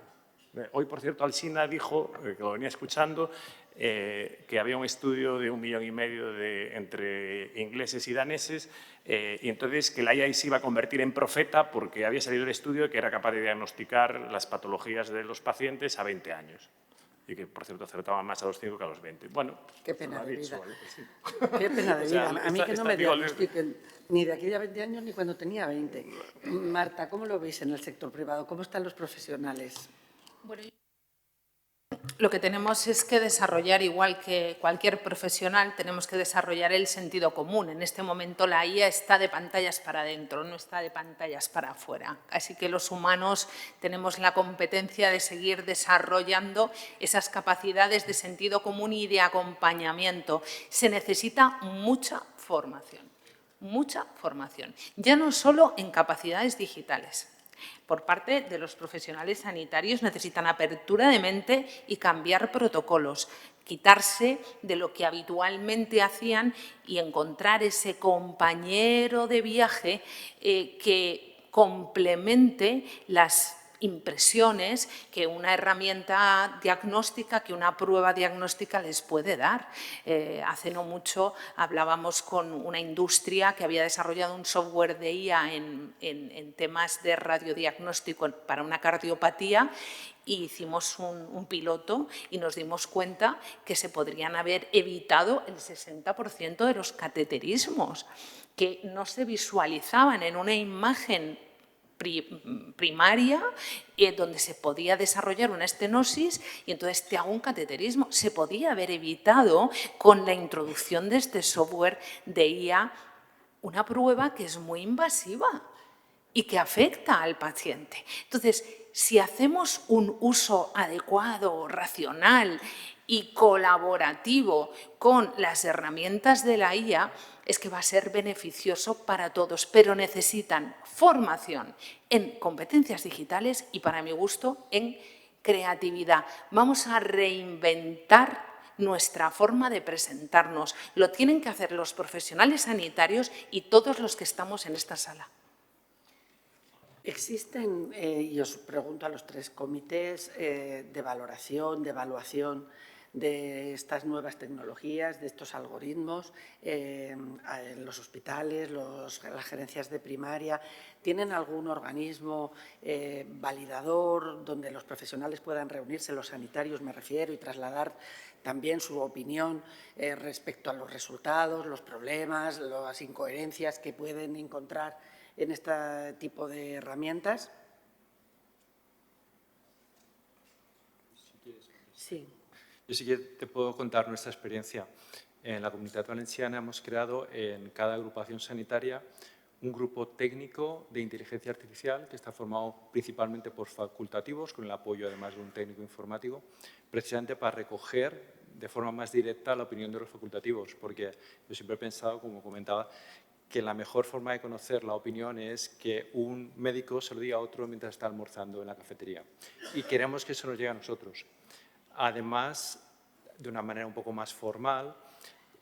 Hoy, por cierto, Alsina dijo, que lo venía escuchando, que había un estudio de 1,5 millones entre ingleses y daneses, y entonces que la IA se iba a convertir en profeta porque había salido el estudio que era capaz de diagnosticar las patologías de los pacientes a 20 años. Y que, por cierto, acertaba más a los 5 que a los 20. Bueno, qué pena de vida. ¿vale? Pues sí. Qué pena de vida. A mí que no me digo, diagnostiquen ni de aquí a 20 años ni cuando tenía 20. Marta, ¿cómo lo veis en el sector privado? ¿Cómo están los profesionales? Bueno, lo que tenemos es que desarrollar, igual que cualquier profesional, tenemos que desarrollar el sentido común. En este momento la IA está de pantallas para adentro, no está de pantallas para afuera. Así que los humanos tenemos la competencia de seguir desarrollando esas capacidades de sentido común y de acompañamiento. Se necesita mucha formación, ya no solo en capacidades digitales. Por parte de los profesionales sanitarios necesitan apertura de mente y cambiar protocolos, quitarse de lo que habitualmente hacían y encontrar ese compañero de viaje que complemente las impresiones que una herramienta diagnóstica, que una prueba diagnóstica les puede dar. Hace no mucho hablábamos con una industria que había desarrollado un software de IA en temas de radiodiagnóstico para una cardiopatía y hicimos un piloto y nos dimos cuenta que se podrían haber evitado el 60% de los cateterismos, que no se visualizaban en una imagen primaria, donde se podía desarrollar una estenosis y entonces te hago un cateterismo. Se podía haber evitado con la introducción de este software de IA una prueba que es muy invasiva y que afecta al paciente. Entonces, si hacemos un uso adecuado, racional y colaborativo con las herramientas de la IA, es que va a ser beneficioso para todos, pero necesitan formación en competencias digitales y, para mi gusto, en creatividad. Vamos a reinventar nuestra forma de presentarnos. Lo tienen que hacer los profesionales sanitarios y todos los que estamos en esta sala. ¿Existen, y os pregunto a los tres, comités de valoración, de evaluación de estas nuevas tecnologías, de estos algoritmos, en los hospitales, las gerencias de primaria? ¿Tienen algún organismo validador donde los profesionales puedan reunirse, los sanitarios me refiero, y trasladar también su opinión respecto a los resultados, los problemas, las incoherencias que pueden encontrar en este tipo de herramientas? Sí. Yo sí que te puedo contar nuestra experiencia. En la Comunitat Valenciana hemos creado en cada agrupación sanitaria un grupo técnico de inteligencia artificial que está formado principalmente por facultativos, con el apoyo además de un técnico informático, precisamente para recoger de forma más directa la opinión de los facultativos, porque yo siempre he pensado, como comentaba, que la mejor forma de conocer la opinión es que un médico se lo diga a otro mientras está almorzando en la cafetería. Y queremos que eso nos llegue a nosotros. Además, de una manera un poco más formal,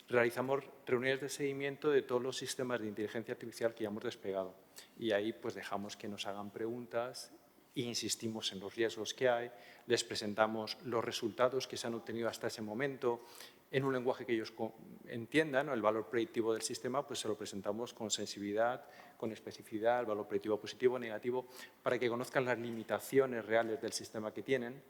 realizamos reuniones de seguimiento de todos los sistemas de inteligencia artificial que ya hemos desplegado. Y ahí pues dejamos que nos hagan preguntas e insistimos en los riesgos que hay, les presentamos los resultados que se han obtenido hasta ese momento en un lenguaje que ellos entiendan, ¿no? El valor predictivo del sistema, pues se lo presentamos con sensibilidad, con especificidad, el valor predictivo positivo o negativo, para que conozcan las limitaciones reales del sistema que tienen,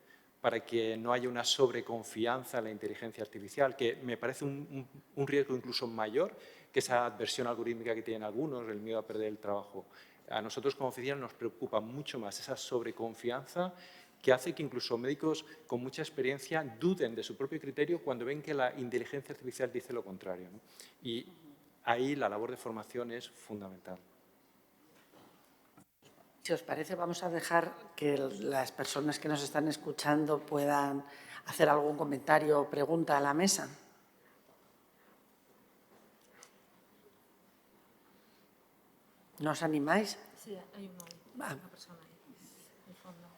para que no haya una sobreconfianza en la inteligencia artificial, que me parece un riesgo incluso mayor que esa adversión algorítmica que tienen algunos, el miedo a perder el trabajo. A nosotros como oficina nos preocupa mucho más esa sobreconfianza que hace que incluso médicos con mucha experiencia duden de su propio criterio cuando ven que la inteligencia artificial dice lo contrario, ¿no? Y ahí la labor de formación es fundamental. Si os parece, vamos a dejar que las personas que nos están escuchando puedan hacer algún comentario o pregunta a la mesa. ¿No os animáis? Sí, hay una persona ahí, en el fondo.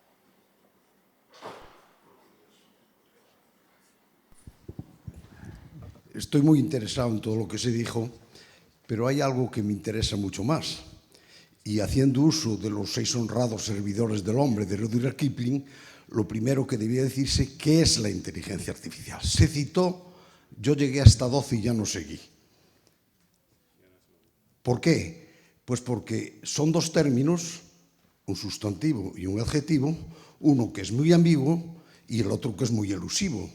Estoy muy interesado en todo lo que se dijo Pero hay algo que me interesa mucho más. Y haciendo uso de los 6 honrados servidores del hombre de Rudyard Kipling, lo primero que debía decirse, ¿qué es la inteligencia artificial? Se citó, yo llegué hasta 12 y ya no seguí. ¿Por qué? Pues porque son 2 términos, un sustantivo y un adjetivo, uno que es muy ambiguo y el otro que es muy elusivo.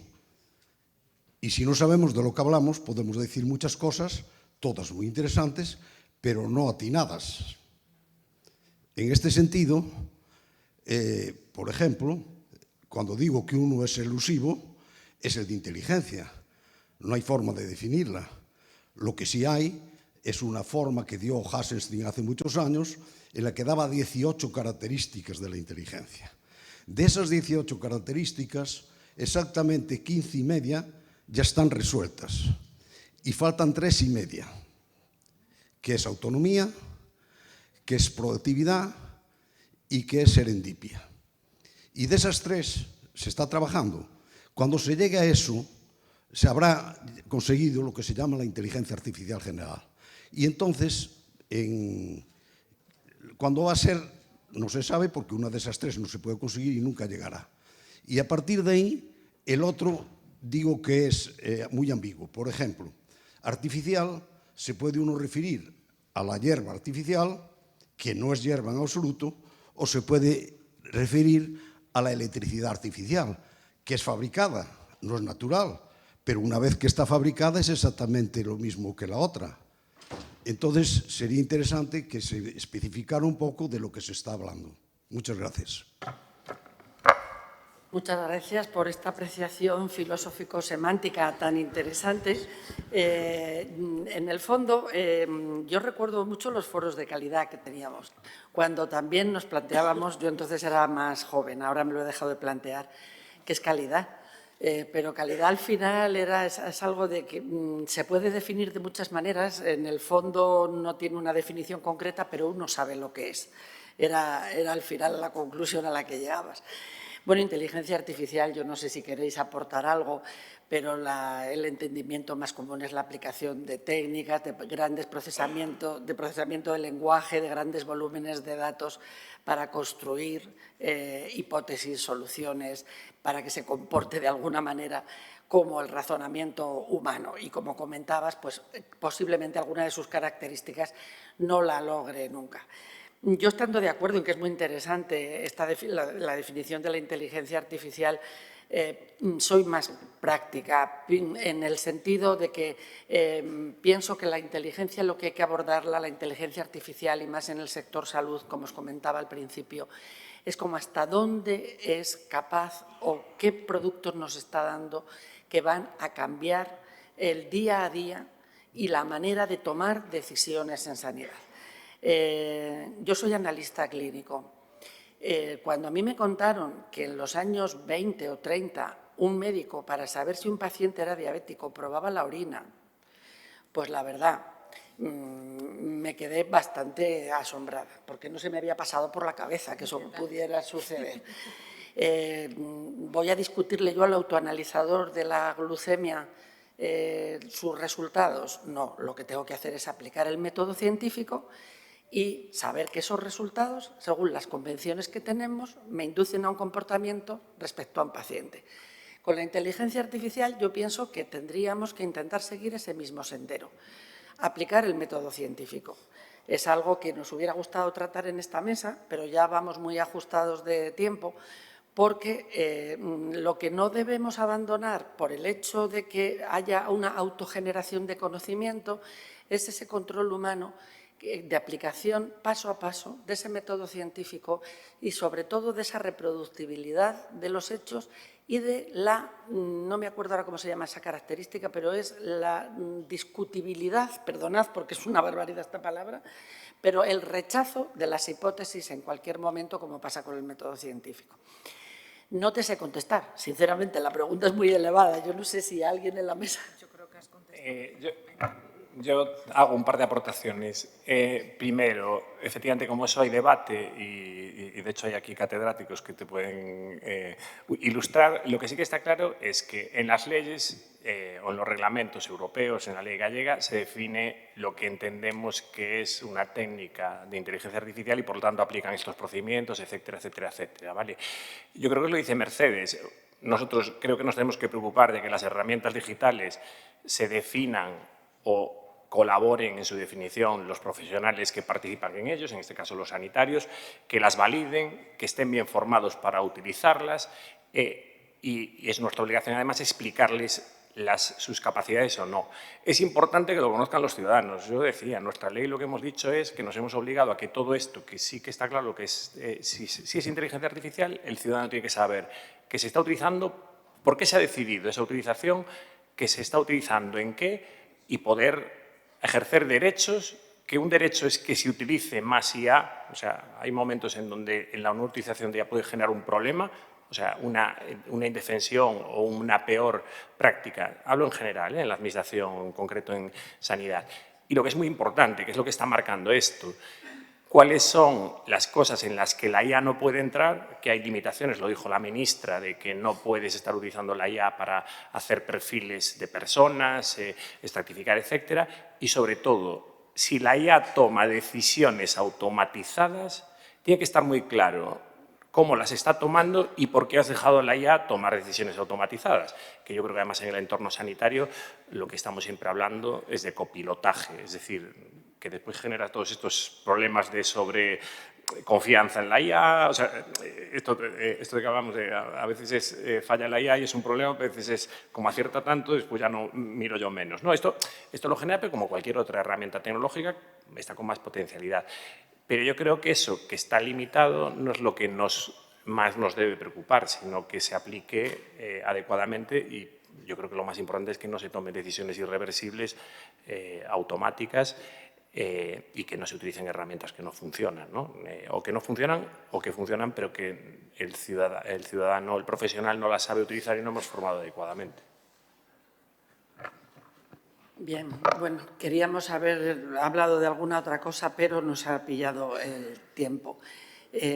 Y si no sabemos de lo que hablamos, podemos decir muchas cosas, todas muy interesantes, pero no atinadas. En este sentido, por ejemplo, cuando digo que uno es elusivo, es el de inteligencia. No hay forma de definirla. Lo que sí hay es una forma que dio Hasselstein hace muchos años, en la que daba 18 características de la inteligencia. De esas 18 características, exactamente 15 y media ya están resueltas. Y faltan 3 y media, que es autonomía, que es productividad y que es serendipia. Y de esas 3 se está trabajando. Cuando se llegue a eso, se habrá conseguido lo que se llama la inteligencia artificial general. Y entonces, ¿cuándo va a ser? No se sabe, porque una de esas 3 no se puede conseguir y nunca llegará. Y a partir de ahí, el otro digo que es muy ambiguo. Por ejemplo, artificial se puede uno referir a la hierba artificial, que no es hierba en absoluto, o se puede referir a la electricidad artificial, que es fabricada, no es natural, pero una vez que está fabricada es exactamente lo mismo que la otra. Entonces, sería interesante que se especificara un poco de lo que se está hablando. Muchas gracias. Muchas gracias por esta apreciación filosófico-semántica tan interesante. En el fondo, yo recuerdo mucho los foros de calidad que teníamos, cuando también nos planteábamos, yo entonces era más joven, ahora me lo he dejado de plantear, ¿qué es calidad? Pero calidad al final es algo de que se puede definir de muchas maneras, en el fondo no tiene una definición concreta, pero uno sabe lo que es. Era al final la conclusión a la que llegabas. Bueno, inteligencia artificial, yo no sé si queréis aportar algo, pero el entendimiento más común es la aplicación de técnicas, de grandes procesamiento del lenguaje, de grandes volúmenes de datos para construir hipótesis, soluciones, para que se comporte de alguna manera como el razonamiento humano. Y como comentabas, pues posiblemente alguna de sus características no la logre nunca. Yo estando de acuerdo en que es muy interesante la definición de la inteligencia artificial, soy más práctica en el sentido de que pienso que la inteligencia, lo que hay que abordarla, la inteligencia artificial y más en el sector salud, como os comentaba al principio, es como hasta dónde es capaz o qué productos nos está dando que van a cambiar el día a día y la manera de tomar decisiones en sanidad. Yo soy analista clínico. Cuando a mí me contaron que en los años 20 o 30 un médico, para saber si un paciente era diabético, probaba la orina, pues la verdad, me quedé bastante asombrada, porque no se me había pasado por la cabeza que eso pudiera suceder. Voy a discutirle yo al autoanalizador de la glucemia sus resultados. No, lo que tengo que hacer es aplicar el método científico y saber que esos resultados, según las convenciones que tenemos, me inducen a un comportamiento respecto a un paciente. Con la inteligencia artificial yo pienso que tendríamos que intentar seguir ese mismo sendero, aplicar el método científico. Es algo que nos hubiera gustado tratar en esta mesa, pero ya vamos muy ajustados de tiempo, porque lo que no debemos abandonar por el hecho de que haya una autogeneración de conocimiento es ese control humano de aplicación paso a paso de ese método científico y sobre todo de esa reproducibilidad de los hechos y de la, no me acuerdo ahora cómo se llama esa característica, pero es la discutibilidad, perdonad porque es una barbaridad esta palabra, pero el rechazo de las hipótesis en cualquier momento, como pasa con el método científico. No te sé contestar, sinceramente, la pregunta es muy elevada. Yo no sé si alguien en la mesa... Yo creo que has contestado. Yo hago un par de aportaciones. Primero, efectivamente, como eso hay debate y de hecho hay aquí catedráticos que te pueden ilustrar, lo que sí que está claro es que en las leyes o en los reglamentos europeos, en la ley gallega, se define lo que entendemos que es una técnica de inteligencia artificial y por lo tanto aplican estos procedimientos, etcétera, etcétera, etcétera. ¿Vale? Yo creo que lo dice Mercedes. Nosotros creo que nos tenemos que preocupar de que las herramientas digitales se definan o colaboren en su definición los profesionales que participan en ellos, en este caso los sanitarios, que las validen, que estén bien formados para utilizarlas y es nuestra obligación además explicarles sus capacidades o no. Es importante que lo conozcan los ciudadanos. Yo decía, en nuestra ley lo que hemos dicho es que nos hemos obligado a que todo esto, que sí que está claro que es, si es inteligencia artificial, el ciudadano tiene que saber que se está utilizando, por qué se ha decidido esa utilización, que se está utilizando en qué y poder ejercer derechos, que un derecho es que se utilice más IA, o sea, hay momentos en donde en la no utilización de IA puede generar un problema, o sea, una indefensión o una peor práctica. Hablo en general, en la administración, en concreto en sanidad. Y lo que es muy importante, que es lo que está marcando esto, cuáles son las cosas en las que la IA no puede entrar, que hay limitaciones, lo dijo la ministra, de que no puedes estar utilizando la IA para hacer perfiles de personas, estratificar, etcétera, y sobre todo, si la IA toma decisiones automatizadas, tiene que estar muy claro cómo las está tomando y por qué has dejado a la IA tomar decisiones automatizadas, que yo creo que además en el entorno sanitario lo que estamos siempre hablando es de copilotaje, es decir, que después genera todos estos problemas de sobreconfianza en la IA, o sea, esto de que hablamos de a veces falla la IA y es un problema, a veces es como acierta tanto, después ya no miro yo menos. No, esto lo genera, pero como cualquier otra herramienta tecnológica, está con más potencialidad. Pero yo creo que eso que está limitado no es lo que más nos debe preocupar, sino que se aplique adecuadamente y yo creo que lo más importante es que no se tomen decisiones irreversibles, automáticas y que no se utilicen herramientas que no funcionan, ¿no? O que no funcionan o que funcionan pero que el ciudadano, el profesional no las sabe utilizar y no hemos formado adecuadamente. Bien, bueno, queríamos haber hablado de alguna otra cosa, pero nos ha pillado el tiempo.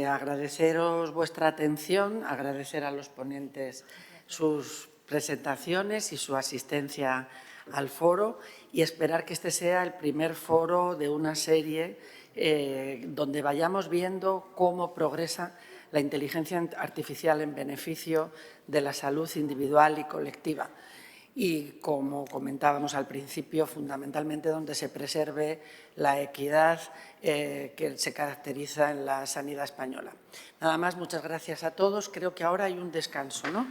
Agradeceros vuestra atención, agradecer a los ponentes sus presentaciones y su asistencia al foro y esperar que este sea el primer foro de una serie donde vayamos viendo cómo progresa la inteligencia artificial en beneficio de la salud individual y colectiva. Y, como comentábamos al principio, fundamentalmente donde se preserve la equidad que se caracteriza en la sanidad española. Nada más, muchas gracias a todos. Creo que ahora hay un descanso, ¿no?